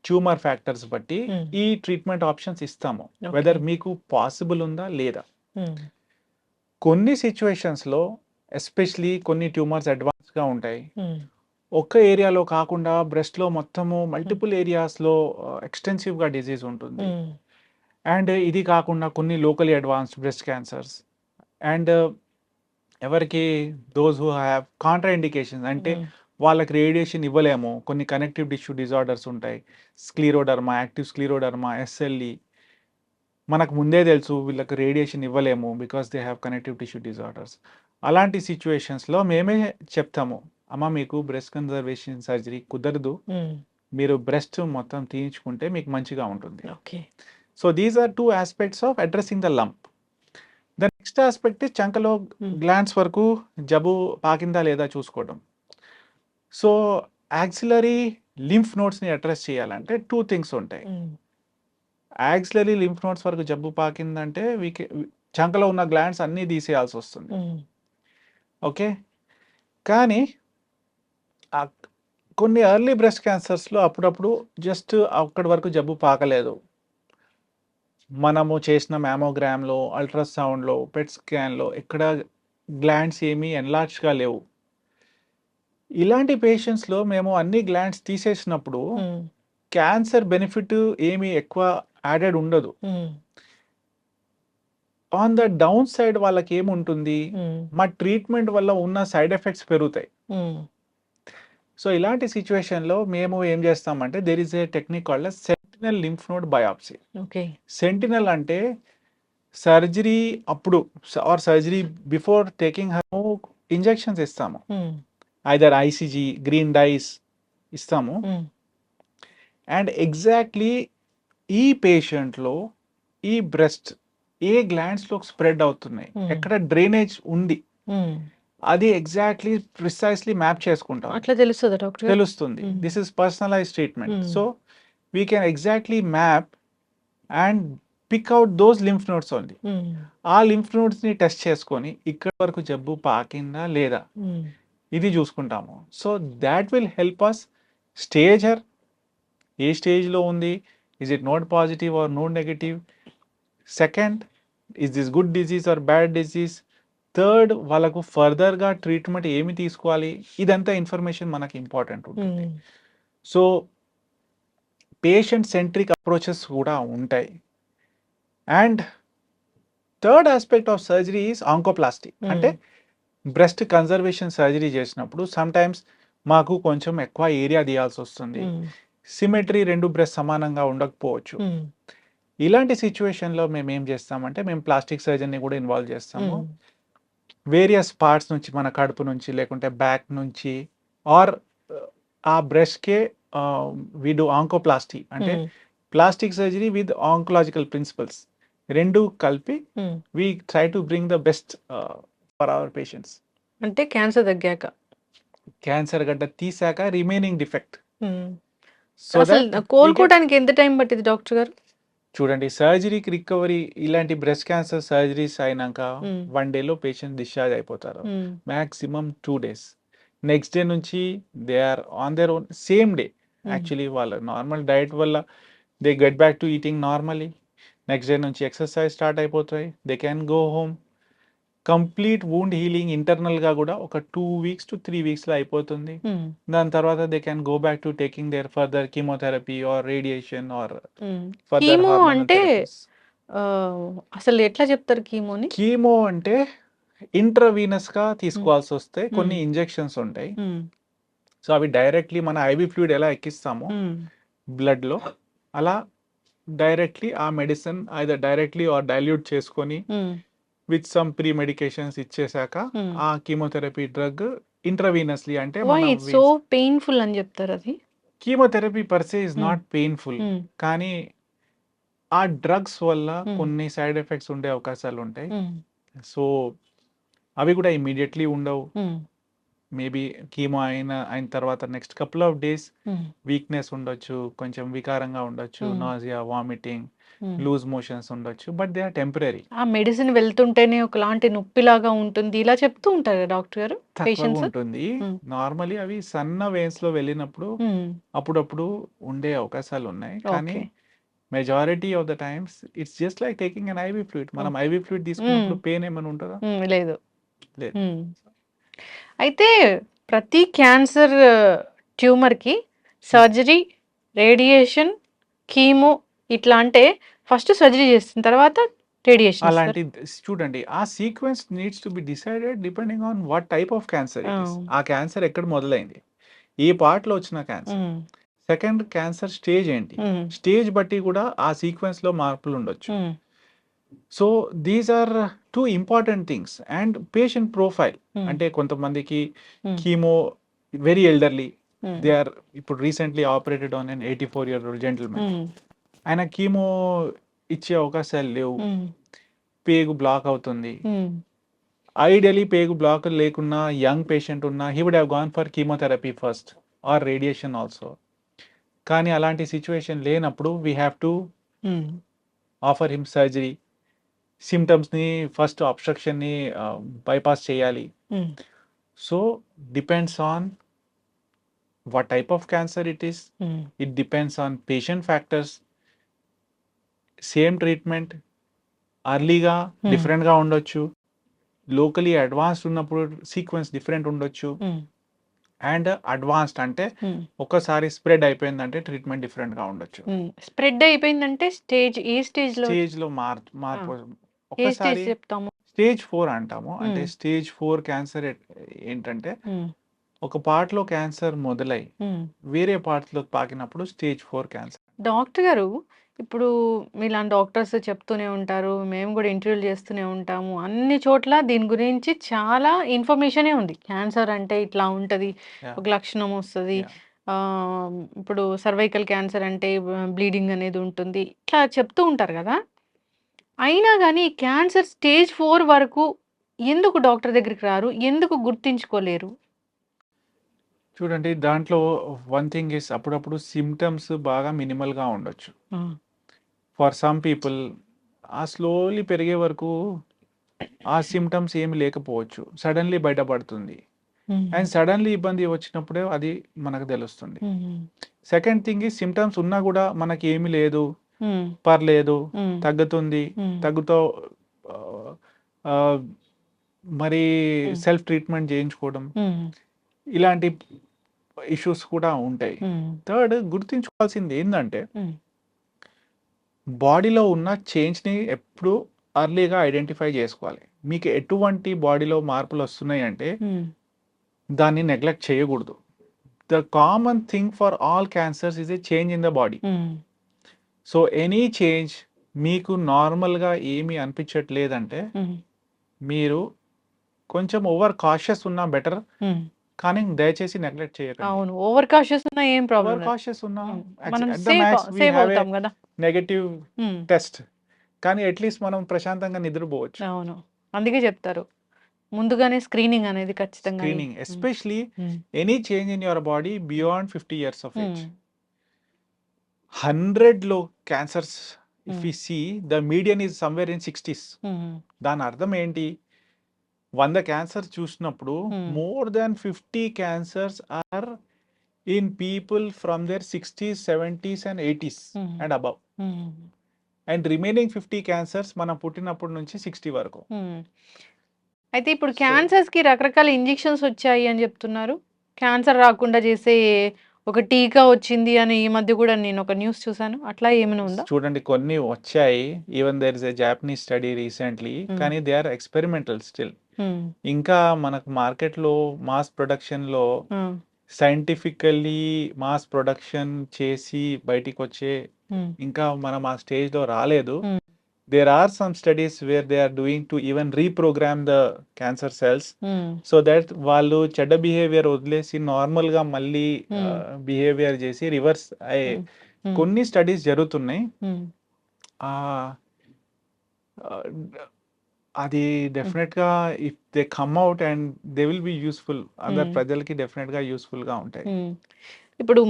ట్యూమర్ ఫ్యాక్టర్స్ బట్టి ఈ ట్రీట్మెంట్ ఆప్షన్స్ ఇస్తాము, వెదర్ మీకు పాసిబుల్ ఉందా లేదా. కొన్ని సిచ్యువేషన్స్లో ఎస్పెషలీ కొన్ని ట్యూమర్స్ అడ్వాన్స్గా ఉంటాయి, ఒక్క ఏరియాలో కాకుండా బ్రెస్ట్లో మొత్తము మల్టిపుల్ ఏరియాస్లో ఎక్స్టెన్సివ్గా డిజీజ్ ఉంటుంది. అండ్ ఇది కాకుండా కొన్ని locally advanced breast cancers, and ఎవరికి those who have contraindications, అంటే వాళ్ళకి రేడియేషన్ ఇవ్వలేము, కొన్ని కనెక్టివ్ టిష్యూ డిజార్డర్స్ ఉంటాయి, స్క్లీరోడర్మా, యాక్టివ్ స్క్లీరోడర్మా, ఎస్ఎల్ఈ. మనకు ముందే తెలుసు వీళ్ళకి రేడియేషన్ ఇవ్వలేము because they have connective tissue disorders. అలాంటి సిచ్యువేషన్స్లో మేమే చెప్తాము, అమ్మ మీకు బ్రెస్ట్ కన్సర్వేషన్ సర్జరీ కుదరదు, మీరు బ్రెస్ట్ మొత్తం తీయించుకుంటే మీకు మంచిగా ఉంటుంది. So these are 2 aspects of addressing the lump. The next aspect చంకలో గ్లాండ్స్ వరకు జబ్బు పాకిందా లేదా చూసుకోవడం. సో యాక్సిలరీ లింఫ్ నోడ్స్ని అడ్రస్ చేయాలంటే 2 things ఉంటాయి. యాక్సిలరీ లింఫ్ నోడ్స్ వరకు జబ్బు పాకిందంటే చంకలో ఉన్న గ్లాండ్స్ అన్నీ తీసేయాల్సి వస్తుంది. ఓకే, కానీ కొన్ని ఎర్లీ బ్రెస్ట్ క్యాన్సర్స్లో అప్పుడప్పుడు జస్ట్ అక్కడి వరకు జబ్బు పాకలేదు, మనము చేసిన మ్యామోగ్రామ్లో, అల్ట్రాసౌండ్లో, పెట్ స్కాన్లో ఎక్కడ గ్లాండ్స్ ఏమీ ఎన్లార్జ్గా లేవు. ఇలాంటి పేషెంట్స్లో మేము అన్ని గ్లాండ్స్ తీసేసినప్పుడు క్యాన్సర్ బెనిఫిట్ ఏమీ ఎక్కువ యాడెడ్ ఉండదు. ఆన్ ద డౌన్ సైడ్ వాళ్ళకి ఏముంటుంది, మా ట్రీట్మెంట్ వల్ల ఉన్న సైడ్ ఎఫెక్ట్స్ పెరుగుతాయి. సో ఇలాంటి సిచ్యువేషన్లో మేము ఏం చేస్తామంటే there is a technique called sentinel lymph node biopsy. Sentinel అంటే సర్జరీ అప్పుడు or surgery before taking injections ఇస్తాము, ఐదర్ ఐసిజీ, గ్రీన్ డైస్ ఇస్తాము. అండ్ ఎగ్జాక్ట్లీ ఈ పేషెంట్లో ఈ బ్రెస్ట్ ఏ గ్లాండ్స్లో స్ప్రెడ్ అవుతున్నాయి, ఎక్కడ డ్రైనేజ్ ఉంది, అది ఎగ్జాక్ట్లీ ప్రిసైజ్లీ మ్యాప్ చేసుకుంటాం. అట్లా తెలుస్తుంది డాక్టర్? తెలుస్తుంది. This is personalise treatment. So we can exactly map and pick out those lymph nodes only. ఆ లింఫ్ నోడ్స్ని టెస్ట్ చేసుకొని ఇక్కడ వరకు జబ్బు పాకిందా లేదా ఇది చూసుకుంటాము. So that will help us stage her, ఏ స్టేజ్లో ఉంది, is it node positive or node negative. Second, is this good disease or bad disease, third వాళ్ళకు ఫర్దర్గా ట్రీట్మెంట్ ఏమి తీసుకోవాలి, ఇదంతా ఇన్ఫర్మేషన్ మనకి ఇంపార్టెంట్ ఉంటుంది. సో పేషెంట్ సెంట్రిక్ అప్రోచెస్ కూడా ఉంటాయి. And third aspect of surgery is oncoplasty. అంటే బ్రెస్ట్ కన్జర్వేషన్ సర్జరీ చేసినప్పుడు సమ్ టైమ్స్ మాకు కొంచెం ఎక్కువ ఏరియా తీయాల్సి వస్తుంది, సిమెట్రీ రెండు బ్రెస్ట్ సమానంగా ఉండకపోవచ్చు. ఇలాంటి సిచ్యువేషన్లో మేము ఏం చేస్తామంటే మేము ప్లాస్టిక్ సర్జరీని కూడా ఇన్వాల్వ్ చేస్తాము. వేరియస్ పార్ట్స్ నుంచి, మన కడుపు నుంచి లేకుంటే బ్యాక్ నుంచి ఆర్ ఆ బ్రెస్ట్కే వి డూ ఆంకోప్లాస్టీ, అంటే plastic surgery with oncological principles రెండు కలిపి we try to bring the best for our patients. అంటే క్యాన్సర్ తగ్గాక, క్యాన్సర్ గడ్డ తీసాక రిమైనింగ్ డిఫెక్ట్. సో అసలు కోలుకోవడానికి ఎంత టైం పట్టింది డాక్టర్ గారు? చూడండి, సర్జరీకి రికవరీ ఇలాంటి బ్రెస్ట్ క్యాన్సర్ సర్జరీస్ అయినాక 1 డేలో పేషెంట్ డిశ్చార్జ్ అయిపోతారు, మ్యాక్సిమం 2 days. నెక్స్ట్ డే నుంచి they are on their own, same day actually వాళ్ళ నార్మల్ డైట్ వల్ల they get back to eating normally. Next day నుంచి ఎక్సర్సైజ్ స్టార్ట్ అయిపోతాయి, they can go home. Complete wound healing ఇంటర్నల్గా కూడా ఒక 2 weeks to 3 weeksలో అయిపోతుంది. దాని తర్వాత they can go back to taking their further chemotherapy or radiation or further chemo hormonal అంటే therapies. అసలు ఎట్లా చెప్తారు కీమోని? కీమో అంటే ఇంట్రావీనస్ గా తీసుకోవాల్సి వస్తే కొన్ని ఇంజెక్షన్స్ ఉంటాయి. సో అవి డైరెక్ట్లీ మన ఐవి ఫ్లూయిడ్ ఎలా ఎక్కిస్తామో బ్లడ్ లో, అలా డైరెక్ట్లీ ఆ medicine either directly or dilute చేసుకొని విత్ సమ్ ప్రీ మెడికేషన్స్ ఇచ్చేసాక ఆ కీమోథెరపీ డ్రగ్ ఇంట్రావీనస్లీ, అంటే సో పెయిన్ఫుల్ అని చెప్తారు అది. Chemotherapy per se is not painful, కానీ ఆ డ్రగ్స్ వల్ల కొన్ని సైడ్ ఎఫెక్ట్స్ ఉండే అవకాశాలు ఉంటాయి. సో అవి కూడా ఇమీడియట్లీ ఉండవు. మేబీ కీమో అయిన తర్వాత next couple of days weakness ఉండొచ్చు, కొంచెం వికారంగా ఉండొచ్చు, నాజియా, వామిటింగ్, లూజ్ మోషన్స్ ఉండొచ్చు, బట్ దే ఆర్ టెంపరీ. ఆ మెడిసిన్ వెళ్తుంటేనే ఒకలాంటి నొప్పిలాగా ఉంటుంది, ఇలా చెప్తూ ఉంటారు డాక్టర్ గారు. తక్కువ ఉంటుంది. నార్మలీ అవి సన్న వెయిన్స్ లో వెళ్ళినప్పుడు అప్పుడప్పుడు ఉండే అవకాశాలు ఉన్నాయి, కానీ majority of the times it's just like taking an IV fluid. మనం ఐవి ఫ్లూయిడ్ తీసుకున్నప్పుడు పెయిన్ ఏమైనా ఉంటుందా? లేదు. లేదు. అయితే ప్రతి క్యాన్సర్ ట్యూమర్కి సర్జరీ, రేడియేషన్, కీమో ఇట్లా, అంటే ఫస్ట్ సర్జరీ చేసిన తర్వాత రేడియేషన్. అలాంటి చూడండి, ఆ sequence needs to be decided depending on what type of cancer it is. ఆ క్యాన్సర్ ఎక్కడ మొదలైంది, ఏ పార్ట్ లో వచ్చిన క్యాన్సర్, సెకండ్ క్యాన్సర్ స్టేజ్ ఏంటి, స్టేజ్ బట్టి కూడా ఆ సీక్వెన్స్ లో మార్పులు ఉండొచ్చు. So these are 2 important things. And patient profile, అంటే కొంతమందికి chemo very elderly, they are ఇప్పుడు recently operated on an 84-year-old gentlemen, ఆయన కీమో ఇచ్చే అవకాశాలు లేవు, పేగు బ్లాక్ అవుతుంది. ఐడియలీ పేగు బ్లాక్ లేకున్నా యంగ్ పేషెంట్ ఉన్నా he would have gone for chemotherapy first or radiation also. కానీ అలాంటి సిచ్యువేషన్ లేనప్పుడు we have to offer him surgery. సిమ్టమ్స్ని ఫస్ట్ అబ్స్ట్రక్షన్ని బైపాస్ చేయాలి. So depends on what type of cancer it is. It depends on patient factors. Same treatment అర్లీగా డిఫరెంట్గా ఉండొచ్చు, locally advanced ఉన్నప్పుడు సీక్వెన్స్ డిఫరెంట్ ఉండొచ్చు, అండ్ అడ్వాన్స్డ్ అంటే ఒక్కసారి స్ప్రెడ్ అయిపోయిందంటే ట్రీట్మెంట్ డిఫరెంట్గా ఉండొచ్చు. స్ప్రెడ్ అయిపోయిందంటే స్టేజ్లో మార్పు ఒక్కసారి స్టేజ్ 4 అంటాము. అంటే స్టేజ్ 4 క్యాన్సర్ ఏంటంటే ఒక పార్ట్లో క్యాన్సర్ మొదలై వేరే పార్ట్స్లోకి పాకినప్పుడు స్టేజ్ 4 క్యాన్సర్. డాక్టర్ గారు, ఇప్పుడు మీలాంటి డాక్టర్స్ చెప్తూనే ఉంటారు, మేము కూడా ఇంటర్వ్యూలు చేస్తూనే ఉంటాము, అన్ని చోట్ల దీని గురించి చాలా ఇన్ఫర్మేషనే ఉంది. క్యాన్సర్ అంటే ఇట్లా ఉంటుంది, ఒక లక్షణం వస్తుంది, ఇప్పుడు సర్వైకల్ క్యాన్సర్ అంటే బ్లీడింగ్ అనేది ఉంటుంది, ఇట్లా చెప్తూ ఉంటారు కదా. అయినా కానీ క్యాన్సర్ స్టేజ్ 4 వరకు ఎందుకు డాక్టర్ దగ్గరికి రారు, ఎందుకు గుర్తించుకోలేరు? చూడండి, దాంట్లో వన్ థింగ్ ఇస్ అప్పుడప్పుడు సిమ్టమ్స్ బాగా మినిమల్గా ఉండొచ్చు. ఫర్ సమ్ పీపుల్ ఆ స్లోలీ పెరిగే వరకు ఆ సిమ్టమ్స్ ఏమి లేకపోవచ్చు, సడన్లీ బయటపడుతుంది. అండ్ సడన్లీ ఇబ్బంది వచ్చినప్పుడే అది మనకు తెలుస్తుంది. సెకండ్ థింగ్ ఈ సిమ్టమ్స్ ఉన్నా కూడా మనకి ఏమి లేదు, పర్లేదు, తగ్గుతుంది, మరి Hmm. సెల్ఫ్ ట్రీట్మెంట్ చేయించుకోవడం, Hmm. ఇలాంటి ఇష్యూస్ కూడా ఉంటాయి. Hmm. థర్డ్, గుర్తుంచుకోవాల్సింది ఏంటంటే Hmm. బాడీలో ఉన్న చేంజ్ని ఎప్పుడు అర్లీగా ఐడెంటిఫై చేసుకోవాలి. మీకు ఎటువంటి బాడీలో మార్పులు వస్తున్నాయి అంటే Hmm. దాన్ని నెగ్లెక్ట్ చేయకూడదు. The common thing for all cancers is a change in the body. Hmm. So any change మీకు నార్మల్గా ఏమీ అనిపించట్లేదంటే Hmm. మీరు కొంచెం ఓవర్ కాషియస్ ఉన్నా బెటర్, Hmm. కానీ దయచేసి నెగ్లెక్ట్ చేయకండి. అవును, ఓవర్ కాషియస్ ఉన్నా ఏం ప్రాబ్లం ఓవర్ లేదు. కాషియస్ ఉన్నా మనం at the max we save have a అవుతాం కదా. Negative Hmm. టెస్ట్, కానీ అట్లీస్ట్ మనం ప్రశాంతంగా నిద్రపోవచ్చు. అవును, అందుకే చెప్తారు ముందుగానే స్క్రీనింగ్ అనేది ఖచ్చితంగా screening, Hmm. Especially Hmm. Any change in your body beyond 50 years of age. Hmm. 100లో cancers if Hmm. We see the median is somewhere in 60s. Hmm. దాని అర్థం ఏంటి? 100 క్యాన్సర్ చూసినప్పుడు Hmm. More than 50 cancers are in people from their 60s, 70s and 80s Hmm. And above. Hmm. And remaining 50 cancers మనం పుట్టినప్పటి నుంచి 60 వరకు. Hmm. అయితే ఇప్పుడు So, క్యాన్సర్స్ కి రకరకాల ఇంజెక్షన్స్ వచ్చాయి అని చెప్తున్నారు. క్యాన్సర్ రాకుండా చేసే ఒక టీకా వచ్చింది అని ఈ మధ్య కూడా నేను ఒక న్యూస్ చూసాను. అట్లా ఏమైనా ఉందా? చూడండి, కొన్ని వచ్చాయి. Even there is a Japanese study recently, కానీ they are experimental still. Hmm. ఇంకా మనకు మార్కెట్లో మాస్ ప్రొడక్షన్లో Hmm. సైంటిఫికల్లీ మాస్ ప్రొడక్షన్ చేసి బయటికి వచ్చే Hmm. ఇంకా మనం ఆ స్టేజ్లో రాలేదు. Hmm. There are some studies where they are doing to even reprogram the cancer cells Hmm. so that వాళ్ళు చెడ్డ బిహేవియర్ వదిలేసి నార్మల్గా మళ్ళీ బిహేవియర్ చేసి రివర్స్ అయ్యే Hmm. కొన్ని స్టడీస్ జరుగుతున్నాయి. Hmm. ఆ, ఆ, అది డెఫినెట్గా if they come out and they will be useful, అందరు ప్రజలకి డెఫినెట్గా యూస్ఫుల్గా ఉంటాయి. Hmm. ఇప్పుడు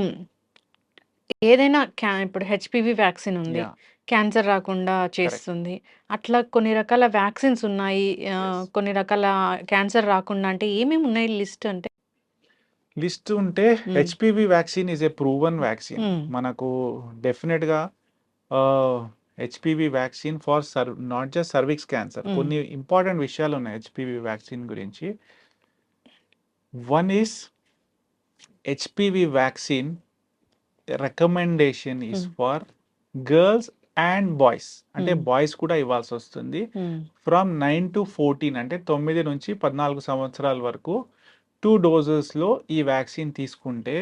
ఏదైనా ఇప్పుడు హెచ్పివి వ్యాక్సిన్ ఉంది, యా, క్యాన్సర్ రాకుండా చేస్తుంది. అట్లా కొన్ని రకాల వ్యాక్సిన్స్ ఉన్నాయి. కొన్ని రకాల క్యాన్సర్ రాకుండా అంటే ఏమేమి ఉన్నాయి లిస్ట్ అంటే? లిస్ట్ ఉంటే HPV vaccine is a proven vaccine. Hmm. మనకు డెఫినెట్గా HPV vaccine for not just cervix cancer. కొన్ని ఇంపార్టెంట్ విషయాలు ఉన్నాయి హెచ్పివి వ్యాక్సిన్ గురించి. One is HPV vaccine recommendation is for girls and boys, అంటే బాయ్స్ కూడా ఇవ్వాల్సి వస్తుంది. ఫ్రమ్ 9 to 14 అంటే 9 నుంచి 14 సంవత్సరాల వరకు 2 డోసెస్లో ఈ వ్యాక్సిన్ తీసుకుంటే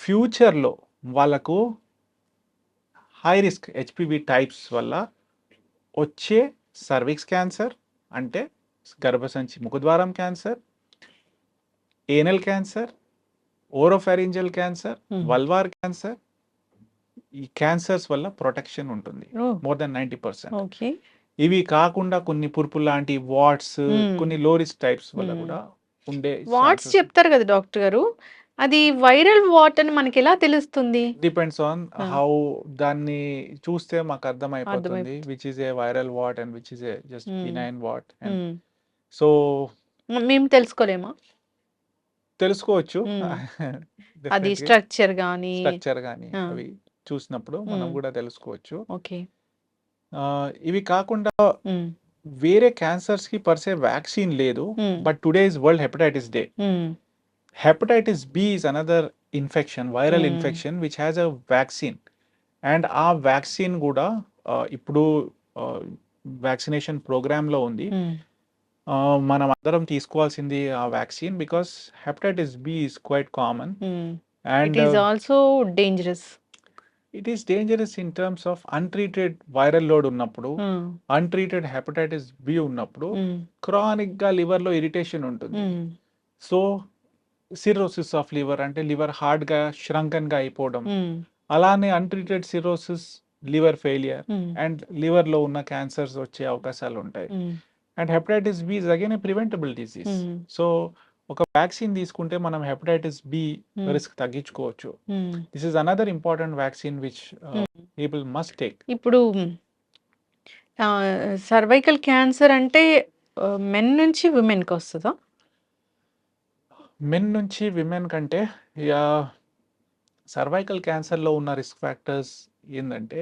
ఫ్యూచర్లో వాళ్ళకు హై రిస్క్ హెచ్పివి టైప్స్ వల్ల వచ్చే సర్విక్స్ క్యాన్సర్, అంటే గర్భసంచి ముఖద్వారం cancer, anal cancer, oropharyngeal cancer, vulvar cancer, ఈ క్యాన్సర్స్ వల్ల ప్రొటెక్షన్ ఉంటుంది మోర్ దెన్ 90%. ఓకే. ఇవి కాకుండా కొన్ని పురుపు లాంటి వాట్స్, కొన్ని లో రిస్క్ టైప్స్ వల్ల కూడా ఉండే వాట్స్ చెప్తారు కదా డాక్టర్ గారు, అది వైరల్ వాట్ అని మనకి ఎలా తెలుస్తుంది? డిపెండ్స్ ఆన్ హౌ దాన్ని చూస్తే మాకు అర్థమైపోతుంది which is a viral what and which is a just benign what. So మేము తెలుసుకోలేమా? తెలుసుకోవచ్చు, అది స్ట్రక్చర్ కానీ అవి చూసినప్పుడు మనం కూడా తెలుసుకోవచ్చు. ఓకే. ఇవి కాకుండా వేరే క్యాన్సర్స్ కి పర్సే వ్యాక్సిన్ లేదు. But today is world hepatitis day. Hepatitis B is another infection, viral infection which has a vaccine. And ఆ వ్యాక్సిన్ కూడా ఇప్పుడు వ్యాక్సినేషన్ ప్రోగ్రామ్లో ఉంది. మనం అందరం తీసుకోవాల్సింది ఆ vaccine, because hepatitis B is quite common and it is also dangerous. It is dangerous in terms of untreated viral load ఉన్నప్పుడు, అన్ట్రీటెడ్ హెపటైటిస్ బి ఉన్నప్పుడు క్రానిక్ గా లివర్ లో ఇరిటేషన్ ఉంటుంది. సో సిరోసిస్ ఆఫ్ లివర్ అంటే liver hard గా shrunken గా అయిపోవడం, అలానే untreated cirrhosis, liver failure and liver లో ఉన్న క్యాన్సర్స్ వచ్చే అవకాశాలు ఉంటాయి. And hepatitis B is again a preventable disease. So ఒక వ్యాక్సిన్ తీసుకుంటే మనం హెపటైటిస్ బి రిస్క్ తగ్గించుకోవచ్చు. This is another important vaccine which people must take. ఇప్పుడు సర్వైకల్ క్యాన్సర్ అంటే మెన్ నుంచి విమెన్కి వస్తుందా? మెన్ నుంచి విమెన్ కంటే సర్వైకల్ క్యాన్సర్లో ఉన్న రిస్క్ ఫ్యాక్టర్స్ ఏంటంటే,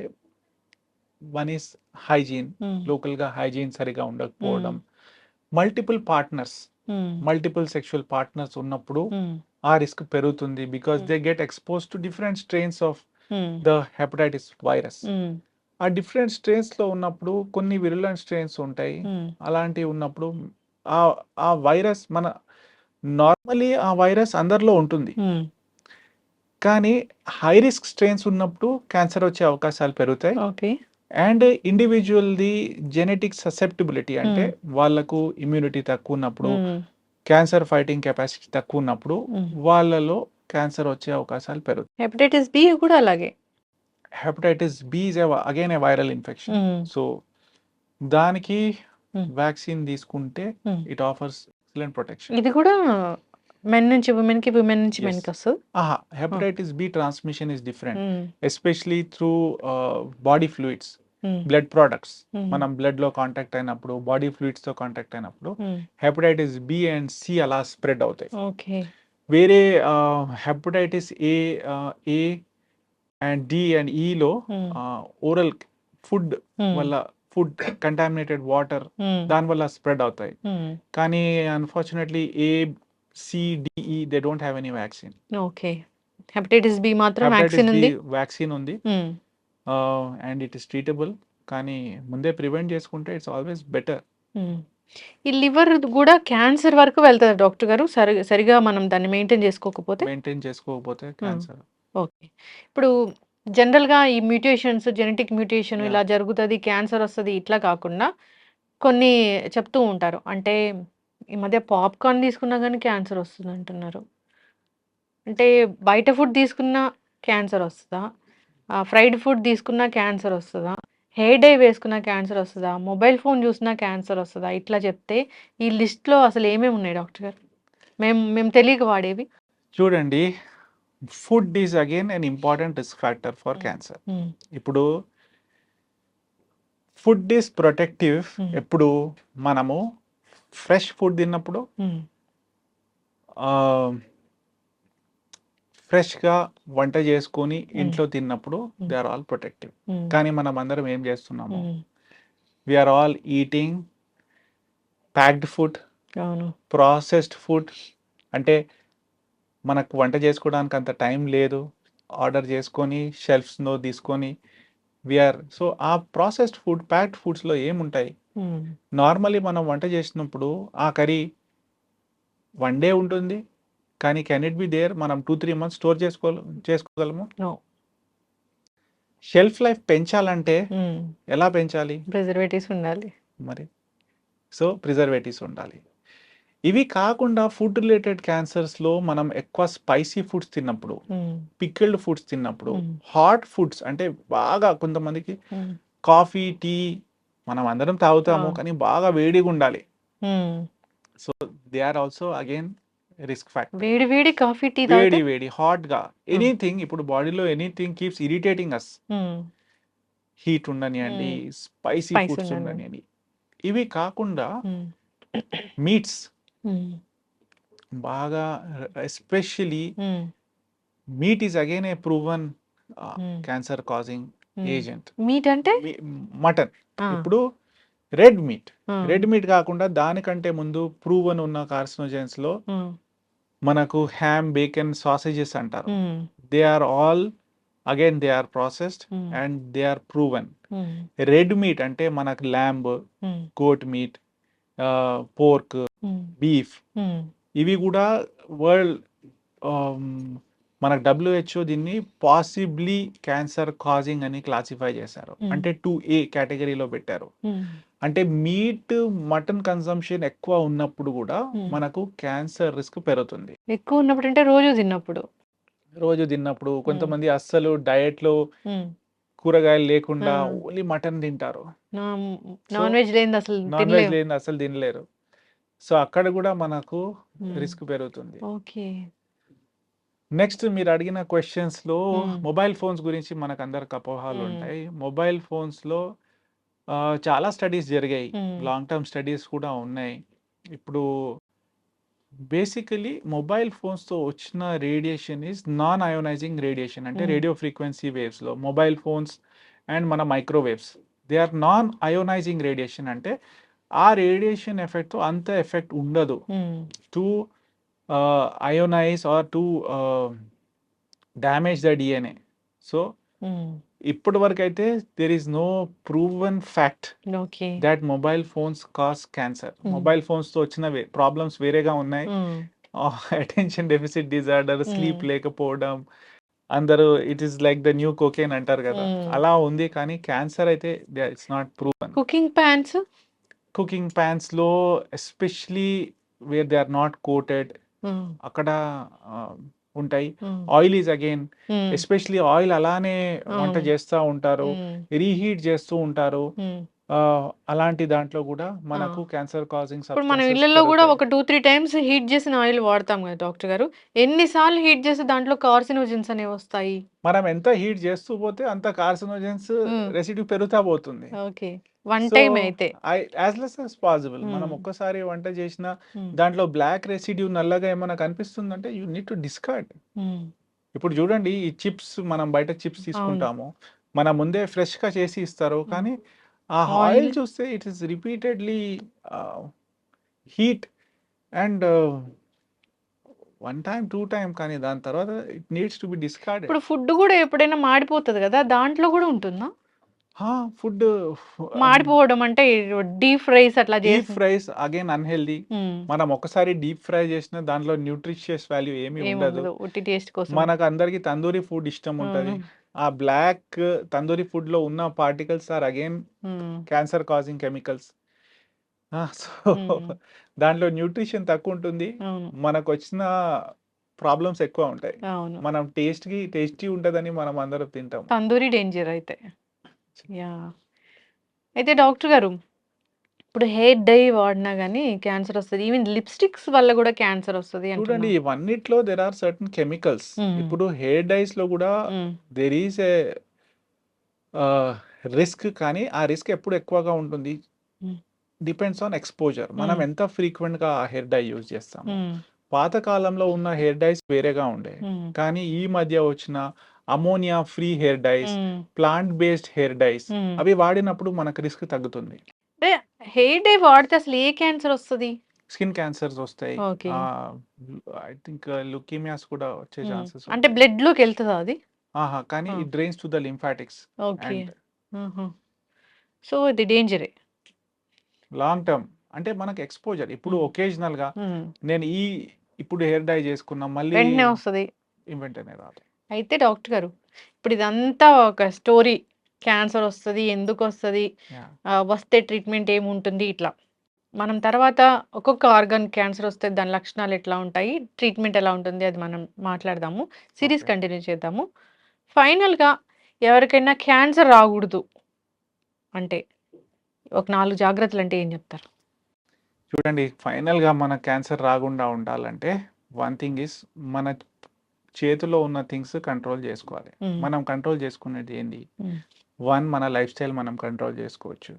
వన్ ఈస్ హైజీన్, లోకల్గా హైజీన్ సరిగా ఉండకపోవడం, multiple partners, um, multiple sexual partners ఉన్నప్పుడు ఉమ్, ఆ రిస్క్ పెరుగుతుంది. Because they get expose to different strains of um, the hepatitis virus. Um, ఆ డిఫరెంట్ స్ట్రెయిన్స్లో ఉన్నప్పుడు కొన్ని విరులెంట్ స్ట్రెయిన్స్ ఉంటాయి. ఉమ్, అలాంటివి ఉన్నప్పుడు ఆ ఆ వైరస్ నార్మలీ ఆ వైరస్ అందరిలో ఉంటుంది. ఉమ్, కానీ హై రిస్క్ స్ట్రెయిన్స్ ఉన్నప్పుడు క్యాన్సర్ వచ్చే అవకాశాలు పెరుగుతాయి. ఓకే. అండ్ ఇండివిజువల్ది జెనెటిక్ ససెప్టిబిలిటీ అంటే ఉమ్, వాళ్ళకు ఇమ్యూనిటీ తక్కువ ఉన్నప్పుడు, ఉమ్, క్యాన్సర్ ఫైటింగ్ కెపాసిటీ తక్కువ ఉన్నప్పుడు ఉమ్. వాళ్ళలో క్యాన్సర్ వచ్చే అవకాశాలు పెరుగుతాయి. హెపటైటిస్ బి కూడా అలాగే. Hepatitis B is again a viral infection. Um, so దానికి ఉమ్, వ్యాక్సిన్ తీసుకుంటే um. It offers excellent protection. ఇది కూడా మెన్ నుంచి ఉమెన్ కి, విమెన్ నుంచి మెన్ కి వస్తుంది. Hepatitis B transmission is different, especially through body fluids, blood products. మనం బ్లడ్లో కాంటాక్ట్ అయినప్పుడు, బాడీ ఫ్లూయిడ్స్తో కాంటాక్ట్ అయినప్పుడు హెపటైటిస్ బి అండ్ సి అలా స్ప్రెడ్ అవుతాయి. ఓకే. వేరే hepatitis A and D and ఈలో ఓరల్ ఫుడ్ వల్ల, ఫుడ్ కంటామినేటెడ్ వాటర్ దానివల్ల స్ప్రెడ్ అవుతాయి. కానీ unfortunately A C D E they don't have any vaccine. Okay. Hepatitis B మాత్రం వ్యాక్సిన్ ఉంది. వ్యాక్సిన్ ఉంది అండ్ ఇట్ ఇస్ ట్రీటబుల్. కానీ ముందే ప్రివెంట్ చేసుకుంటే ఇట్స్ ఆల్వేస్ బెటర్. ఈ లివర్ కూడా క్యాన్సర్ వరకు వెళ్తుంది డాక్టర్ గారు, సరిగా మనం దాన్ని మెయింటైన్ చేసుకోకపోతే. క్యాన్సర్. ఓకే. ఇప్పుడు జనరల్గా ఈ మ్యూటేషన్స్, జెనెటిక్ మ్యూటేషన్ Yeah. ఇలా జరుగుతుంది, క్యాన్సర్ వస్తుంది ఇట్లా కాకుండా కొన్ని చెప్తూ ఉంటారు. అంటే ఈ మధ్య పాప్కార్న్ తీసుకున్నా కానీ క్యాన్సర్ వస్తుంది అంటున్నారు. అంటే బయట ఫుడ్ తీసుకున్నా క్యాన్సర్ వస్తుందా? ఫ్రైడ్ ఫుడ్ తీసుకున్నా క్యాన్సర్ వస్తుందా? హెయిర్ డై వేసుకున్నా క్యాన్సర్ వస్తుందా? మొబైల్ ఫోన్ చూసినా క్యాన్సర్ వస్తుందా? ఇట్లా చెప్తే ఈ లిస్ట్లో అసలు ఏమేమి ఉన్నాయి డాక్టర్ గారు? మేము తెలియక వాడేవి. చూడండి, food is again an important risk factor for cancer. ఇప్పుడు ఫుడ్ ఈజ్ ప్రొటెక్టివ్ ఎప్పుడు మనము ఫ్రెష్ ఫుడ్ తిన్నప్పుడు, ఫ్రెష్గా వంట చేసుకొని ఇంట్లో తిన్నప్పుడు దే ఆర్ ఆల్ ప్రొటెక్టివ్. కానీ మనం అందరం ఏం చేస్తున్నాము, we are all eating packed food, అవును. Processed food. అంటే మనకు వంట చేసుకోవడానికి అంత టైం లేదు, ఆర్డర్ చేసుకొని షెల్ఫ్స్లో తీసుకొని సో ఆ ప్రాసెస్డ్ ఫుడ్, ప్యాక్డ్ ఫుడ్స్లో ఏముంటాయి? నార్మలీ మనం వంట చేసినప్పుడు ఆ కర్రీ వన్ డే ఉంటుంది, కానీ కెన్ ఇట్ బి దేర్ మనం 2-3 months స్టోర్ చేసుకోగలము? షెల్ఫ్ లైఫ్ పెంచాలంటే ఎలా పెంచాలి? ప్రిజర్వేటివ్స్ ఉండాలి మరి. సో ప్రిజర్వేటివ్స్ ఉండాలి. ఇవి కాకుండా ఫుడ్ రిలేటెడ్ క్యాన్సర్స్లో మనం ఎక్కువ స్పైసీ ఫుడ్స్ తిన్నప్పుడు, పికిల్డ్ ఫుడ్స్ తిన్నప్పుడు, హాట్ ఫుడ్స్ అంటే బాగా కొంతమందికి కాఫీ, టీ మనం అందరం తాగుతాము, కానీ బాగా వేడిగా ఉండాలి. So they are also again risk factor. వేడి కాఫీ, టీ వేడి హాట్గా ఎనీథింగ్, ఇప్పుడు బాడీలో anything keeps irritating us. Heat ఉండనియండి, స్పైసీ ఫుడ్స్ ఉండనియండి. ఇవి కాకుండా మీట్స్ బాగా, especially meat is again a proven cancer causing agent. Meat అంటే మటన్. ఇప్పుడు రెడ్ మీట్ కాకుండా దానికంటే ముందు ప్రూవన్ ఉన్న కార్సినోజెన్స్ లో మనకు హ్యామ్, బేకన్, సాసేజెస్ అంటారు. They are all again they are processed and they are proven. Red meat అంటే మనకు lamb, goat meat, pork, beef, ఇవి కూడా వరల్డ్ మనకు WHO దీన్ని పాసిబ్లీ క్యాన్సర్ కాజింగ్ అని క్లాసిఫై చేశారు. అంటే 2A కేటగిరీలో పెట్టారు. అంటే మీట్, మటన్ కన్సంప్షన్ ఎక్కువ ఉన్నప్పుడు కూడా మనకు క్యాన్సర్ రిస్క్ పెరుగుతుంది. ఎక్కువ ఉన్నప్పుడు అంటే రోజు తిన్నప్పుడు కొంతమంది అస్సలు డయట్లో కూరగాయలు లేకుండా ఓన్లీ మటన్ తింటారు, నాన్ వెజ్ లేని అసలు తినలేరు. సో అక్కడ కూడా మనకు రిస్క్ పెరుగుతుంది. ఓకే. నెక్స్ట్ మీరు అడిగిన క్వశ్చన్స్లో మొబైల్ ఫోన్స్ గురించి మనకు అందరికి అపోహాలు ఉంటాయి. మొబైల్ ఫోన్స్లో చాలా స్టడీస్ జరిగాయి, లాంగ్ టర్మ్ స్టడీస్ కూడా ఉన్నాయి. ఇప్పుడు బేసికలీ మొబైల్ ఫోన్స్తో వచ్చిన radiation is non ionising radiation. అంటే రేడియో ఫ్రీక్వెన్సీ వేవ్స్లో మొబైల్ ఫోన్స్ అండ్ మన microwaves, they are non ionising radiation. అంటే ఆ రేడియేషన్ ఎఫెక్ట్తో అంత ఎఫెక్ట్ ఉండదు to ionise or to damage the DNA. So ఇప్పటి వరకు అయితే there is no proven fact okay. That mobile phones cause cancer. Mobile ఫోన్స్తో వచ్చిన ప్రాబ్లమ్స్ వేరేగా ఉన్నాయి. అటెన్షన్ డెఫిసిట్ డిజార్డర్, స్లీప్ లేకపోవడం, అందరూ it is like the new cocaine అంటారు కదా, అలా ఉంది. కానీ క్యాన్సర్ అయితే it's not proven. Cooking pans cooking ప్యాన్స్లో especially where they are not coated అక్కడ ఉంటాయి. Oil is again, especially oil అలానే వంట చేస్తూ ఉంటారు, రీహీట్ చేస్తూ ఉంటారు. అలాంటి దాంట్లో కూడా మనకు క్యాన్సర్ కాజింగ్ ఇప్పుడు మనం ఇళ్ళల్లో కూడా ఒక 2-3 టైమ్స్ హీట్ చేసిన ఆయిల్ వాడతాం కదా డాక్టర్ గారు. ఎన్నిసార్లు హీట్ చేస్తే దాంట్లో కార్సినోజన్స్ అనేవి వస్తాయి? మనం ఎంత హీట్ చేస్తూ పోతే అంత కార్సినోజన్స్ రెసిడ్యూ పెరుగుతా పోతుంది. ఓకే. వన్ టైం అయితే యాజ్ లెస్ యాజ్ పాసిబుల్ మనం ఒక్కసారి వంట చేసిన దాంట్లో బ్లాక్ రెసిడ్యూ నల్లగా ఏమైనా కనిపిస్తుందంటే యూ నీడ్ టు డిస్కార్డ్. ఇప్పుడు చూడండి, ఈ చిప్స్ మనం బయట చిప్స్ తీసుకుంటాము, మన ముందే ఫ్రెష్ గా చేసి ఇస్తారు, కానీ ఆ ఆయిల్ చూస్తే it is repeatedly heat and 1 time 2 time, కానీ దాని తర్వాత it needs to B discarded. ఇప్పుడు ఫుడ్ కూడా ఎప్పుడైనా మాడిపోతుంది కదా, దాంట్లో కూడా ఉంటుందా ఫుడ్ మాడిపోవడం? అంటే డీప్ ఫ్రైస్ అట్లా డీప్ చేసి ఫ్రైస్ అగైన్ అన్హెల్దీ. మనం ఒకసారి డీప్ ఫ్రై చేసిన దాంట్లో న్యూట్రిషియస్ వాల్యూ ఏమీ ఉండదు. ఏముండదు, ఉట్టి టేస్ట్ కోసం. మనకు అందరికి తందూరి ఫుడ్ ఇష్టం ఉంటది. ఆ బ్లాక్ తందూరి ఫుడ్ లో ఉన్న particles are again cancer causing chemicals. So దాంట్లో న్యూట్రిషన్ తక్కువ ఉంటుంది, అవును మనకు వచ్చిన ప్రాబ్లమ్స్ ఎక్కువ ఉంటాయి. అవును. మనం టేస్టీ ఉంటదని మనం అందరం తింటాం. తందూరి డేంజర్ అయితే. యా. అయితే డాక్టర్ గారు, ఇప్పుడు హెయిర్ డై వాడినా కానీ క్యాన్సర్ వస్తుంది, ఈవెన్ లిప్స్టిక్స్ వల్ల కూడా క్యాన్సర్ వస్తుంది చూడండి, అంటున్నా. ఇవన్నిట్లో దెర్ ఆర్ సర్టన్ కెమికల్స్. ఇప్పుడు హెయిర్ డైస్ లో కూడా దెర్ ఈస్ ఏ రిస్క్, కానీ ఆ రిస్క్ ఎప్పుడు ఎక్కువగా ఉంటుంది డిపెండ్స్ ఆన్ ఎక్స్పోజర్. మనం ఎంత ఫ్రీక్వెంట్ గా హెయిర్ డై యూజ్ చేస్తాము. పాత కాలంలో ఉన్న హెయిర్ డైస్ వేరేగా ఉండే, కానీ ఈ మధ్య వచ్చిన ammonia free hair dyes, plant based hair dyes, అవి వాడినప్పుడు మనకు రిస్క్ తగ్గుతుంది. అంటే హెయిర్ డై వాడితే అసలు ఏ క్యాన్సర్ వస్తుంది? స్కిన్ క్యాన్సర్స్ వస్తాయి, ఓకే. ఐ థింక్ లుకీమియాస్ కూడా వచ్చే ఛాన్సెస్ అంటే బ్లడ్ లోకి వెళ్తుందా అది? కానీ it drains to the lymphatics okay. And so ఇది డేంజరే. లాంగ్ టర్మ్ అంటే మనకు ఎక్స్పోజర్. ఇప్పుడు ఒకేజనల్ గా నేను ఇప్పుడు హెయిర్ డై చేసుకున్నా, మళ్ళీ వెంటనే వస్తుంది. వెంటనే రాదు. అయితే డాక్టర్ గారు, ఇప్పుడు ఇదంతా ఒక స్టోరీ, క్యాన్సర్ వస్తుంది, ఎందుకు వస్తుంది, వస్తే ట్రీట్మెంట్ ఏముంటుంది, ఇట్లా మనం తర్వాత ఒక్కొక్క ఆర్గాన్ క్యాన్సర్ వస్తే దాని లక్షణాలు ఎట్లా ఉంటాయి, ట్రీట్మెంట్ ఎలా ఉంటుంది, అది మనం మాట్లాడదాము. Series Okay. కంటిన్యూ చేద్దాము. ఫైనల్గా ఎవరికైనా క్యాన్సర్ రాకూడదు అంటే ఒక 4 జాగ్రత్తలు అంటే ఏం చెప్తారు? చూడండి, ఫైనల్ గా మన క్యాన్సర్ రాకుండా ఉండాలంటే వన్ థింగ్ ఇస్ మన చేతిలో ఉన్న థింగ్స్ కంట్రోల్ చేసుకోవాలి. మనం కంట్రోల్ చేసుకునేది ఏంటి? మన లైఫ్ స్టైల్ మనం కంట్రోల్ చేసుకోవచ్చు.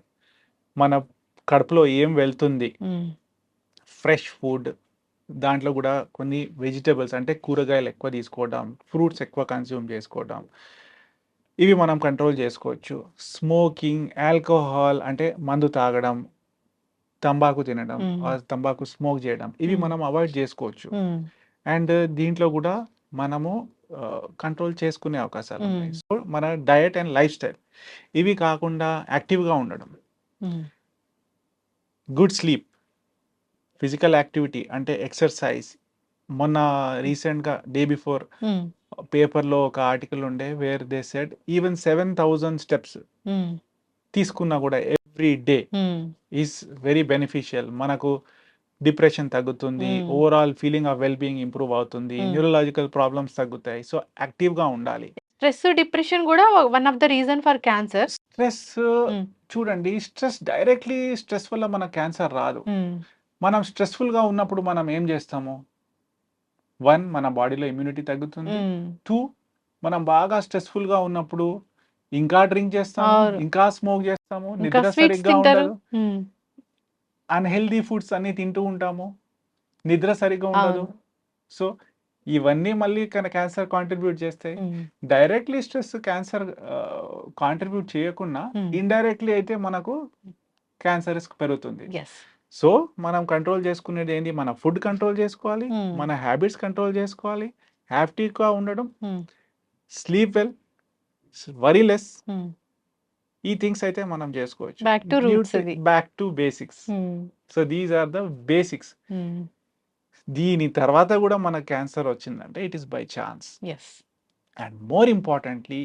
మన కడుపులో ఏం వెళ్తుంది, ఫ్రెష్ ఫుడ్, దాంట్లో కూడా కొన్ని వెజిటేబుల్స్ అంటే కూరగాయలు ఎక్కువ తీసుకోవడం, ఫ్రూట్స్ ఎక్కువ కన్స్యూమ్ చేసుకోవడం, ఇవి మనం కంట్రోల్ చేసుకోవచ్చు. స్మోకింగ్, ఆల్కహాల్ అంటే మందు తాగడం, తంబాకు తినడం, తంబాకు స్మోక్ చేయడం, ఇవి మనం అవాయిడ్ చేసుకోవచ్చు. అండ్ దీంట్లో కూడా మనము కంట్రోల్ చేసుకునే అవకాశాలు ఉన్నాయి. సో మన డయట్ అండ్ లైఫ్ స్టైల్ ఇవి కాకుండా యాక్టివ్గా ఉండడం, గుడ్ స్లీప్, ఫిజికల్ యాక్టివిటీ అంటే ఎక్సర్సైజ్. మొన్న రీసెంట్గా డే బిఫోర్ పేపర్లో ఒక ఆర్టికల్ ఉండే where they said even 7,000 steps తీసుకున్నా కూడా every day is very beneficial. మనకు డిప్రెషన్ తగ్గుతుంది, overall feeling of well being improve అవుతుంది, న్యూరలాజికల్ ప్రాబ్లమ్స్ తగ్గుతాయి. సో యాక్టివ్గా ఉండాలి. స్ట్రెస్, డిప్రెషన్ కూడా one of the reason for cancer. Stress చూడండి, డైరెక్ట్లీ స్ట్రెస్ వల్ల మన క్యాన్సర్ రాదు. మనం స్ట్రెస్ఫుల్గా ఉన్నప్పుడు మనం ఏం చేస్తాము? 1 మన బాడీలో ఇమ్యూనిటీ తగ్గుతుంది. 2 మనం బాగా స్ట్రెస్ఫుల్గా ఉన్నప్పుడు ఇంకా డ్రింక్ చేస్తాము, ఇంకా స్మోక్ చేస్తాము, నిద్ర సరిగ్గా ఉండదు, అన్హెల్దీ ఫుడ్స్ అన్ని తింటూ ఉంటాము, నిద్ర సరిగ్గా ఉండదు. సో ఇవన్నీ మళ్ళీ క్యాన్సర్ కాంట్రిబ్యూట్ చేస్తాయి. డైరెక్ట్లీ స్ట్రెస్ క్యాన్సర్ కాంట్రిబ్యూట్ చేయకుండా ఇండైరెక్ట్లీ అయితే మనకు క్యాన్సర్ రిస్క్ పెరుగుతుంది. యెస్. సో, మనం కంట్రోల్ చేసుకునేది ఏంటి? మన ఫుడ్ కంట్రోల్ చేసుకోవాలి. హ్మ్. మన హ్యాబిట్స్ కంట్రోల్ చేసుకోవాలి. యాక్టివ్‌గా ఉండడం, hmm. Sleep well, worry less. Hmm. ఈ థింగ్స్ అయితే మనం చేసుకోవచ్చు. బ్యాక్ టు రూట్స్ ఇది. Back to basics. Hmm. So, these are the basics. Hmm. దీని తర్వాత కూడా మనకు క్యాన్సర్ వచ్చిందంటే it is by chance. Yes. And more ఇంపార్టెంట్‌లీ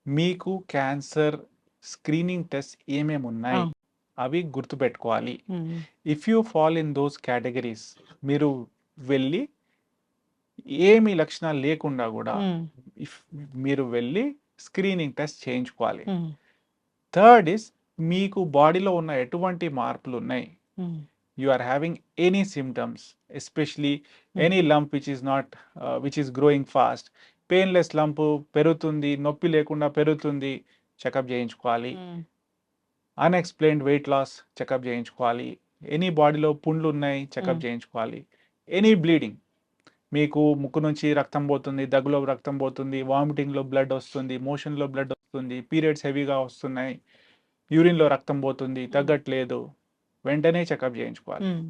మీకు క్యాన్సర్ స్క్రీనింగ్ టెస్ట్ ఏమేమి ఆ! ఉన్నాయి అవి గుర్తుపెట్టుకోవాలి. Hmm. If you fall in those categories మీరు వెళ్ళి ఏమి లక్షణాలు లేకుండా కూడా హ్మ్. ఇఫ్ మీరు వెళ్ళి స్క్రీనింగ్ టెస్ట్ చేయించుకోవాలి. హ్మ్. థర్డ్ ఇస్ మీకు బాడీలో ఉన్న ఎటువంటి మార్పులు ఉన్నాయి, హ్మ్. you are having any symptoms, especially Hmm. any lump which is growing fast, painless lump పెరుగుతుంది, నొప్పి లేకుండా పెరుగుతుంది, చెకప్ చేయించుకోవాలి. హ్మ్. అన్ఎక్స్ప్లెయిన్డ్ వెయిట్ లాస్ చెకప్ చేయించుకోవాలి. ఎనీ బాడీలో పుండ్లు ఉన్నాయి చెకప్ Hmm. చేయించుకోవాలి. ఎనీ బ్లీడింగ్, మీకు ముక్కు నుంచి రక్తం పోతుంది, దగ్గులో రక్తం పోతుంది, వామిటింగ్లో బ్లడ్ వస్తుంది, మోషన్లో బ్లడ్ వస్తుంది, పీరియడ్స్ హెవీగా వస్తున్నాయి, యూరిన్లో రక్తం పోతుంది, తగ్గట్లేదు, వెంటనే చెకప్ చేయించుకోవాలి. హ్మ్.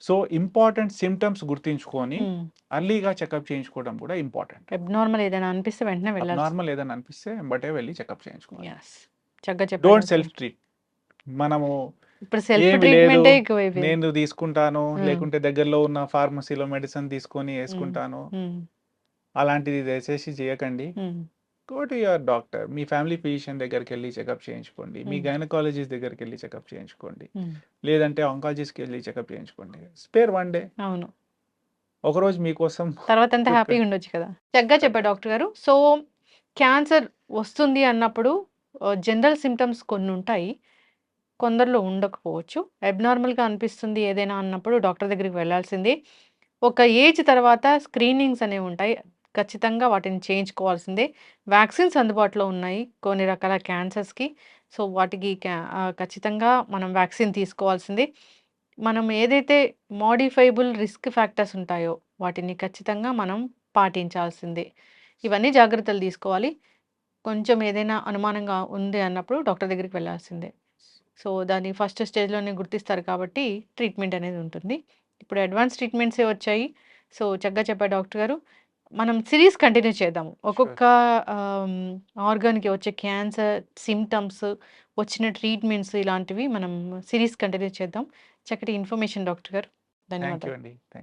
సో ఇంపార్టెంట్ సిమ్టమ్స్ గుర్తించుకొని హ్మ్. అర్లీగా చెకప్ చేయించుకోవడం కూడా ఇంపార్టెంట్. అబ్నార్మల్ ఏదైనా అనిపిస్తే వెంటనే వెళ్ళాల్సి. నార్మల్ ఏదైనా అనిపిస్తే వెంబటే వెళ్ళి చెకప్ చేయించుకోవాలి. యెస్. చక్కగా చెప్పారు డోంట్ డాక్టర్. Self treat. మనము ఇప్పుడు సెల్ఫ్ ఏమి లేదు ట్రీట్మెంటే ఎక్కువైపోయింది. నేను తీసుకుంటాను, హ్మ్. లేకుంటే దగ్గరలో ఉన్న ఫార్మసీలో మెడిసిన్ తీసుకొని హ్మ్. వేసుకుంటాను, హ్మ్. అలాంటిది దయచేసి చేయకండి. హ్మ్. Go to your doctor. Me family physician దగ్గరికి వెళ్ళి చెకప్ చేయించుకోండి. మీ హ్మ్. గైనకాలజిస్ట్ దగ్గరికి వెళ్ళి చెకప్ చేయించుకోండి. హ్మ్. లేదంటే ఆంకాలజిస్ట్కి వెళ్ళి చెకప్ చేయించుకోండి. స్పేర్ వన్ డే, అవును. ఒకరోజు మీకోసం తర్వాతంతా ప్రిపేర్. హ్యాపీగా ఉండొచ్చు కదా! చక్కగా చెప్పారు డాక్టర్ గారు. సో, క్యాన్సర్ వస్తుంది అన్నప్పుడు జనరల్ సింప్టమ్స్ కొన్నుంటాయి. కొందరిలో ఉండకపోవచ్చు. అబ్నార్మల్‌గా అనిపిస్తుంది ఏదైనా అన్నప్పుడు డాక్టర్ దగ్గరికి వెళ్ళాల్సిందే. ఒక ఏజ్ తర్వాత స్క్రీనింగ్స్ అనేవుంటాయి. ఖచ్చితంగా వాటిని చేయించుకోవాల్సిందే. వ్యాక్సిన్స్ అందుబాటులో ఉన్నాయి కొన్ని రకాల క్యాన్సర్స్‌కి. సో, వాటికి ఖచ్చితంగా మనం వ్యాక్సిన్ తీసుకోవాల్సిందే. మనం ఏదైతే మోడిఫైబుల్ రిస్క్ ఫ్యాక్టర్స్ ఉంటాయో వాటిని ఖచ్చితంగా మనం పాటించాల్సిందే. ఇవన్నీ జాగ్రత్తలు తీసుకోవాలి. కొంచెం ఏదైనా అనుమానంగా ఉంది అన్నప్పుడు డాక్టర్ దగ్గరికి వెళ్ళాల్సిందే. సో, దాన్ని ఫస్ట్ స్టేజ్‌లోనే గుర్తిస్తారు కాబట్టి ట్రీట్మెంట్ అనేది ఉంటుంది. ఇప్పుడు అడ్వాన్స్ ట్రీట్మెంట్సే వచ్చాయి. సో, చక్కగా చెప్పారు డాక్టర్ గారు. మనం సిరీస్ కంటిన్యూ చేద్దాము. ఒక్కొక్క ఆహ్, ఆర్గాన్‌కి వచ్చే క్యాన్సర్ సింప్టమ్స్, వచ్చిన ట్రీట్మెంట్స్ ఇలాంటివి మనం సిరీస్ కంటిన్యూ చేద్దాం. చక్కటి ఇన్ఫర్మేషన్ డాక్టర్ గారు. థ్యాంక్ యూ ధన్యవాదాలు. అండి.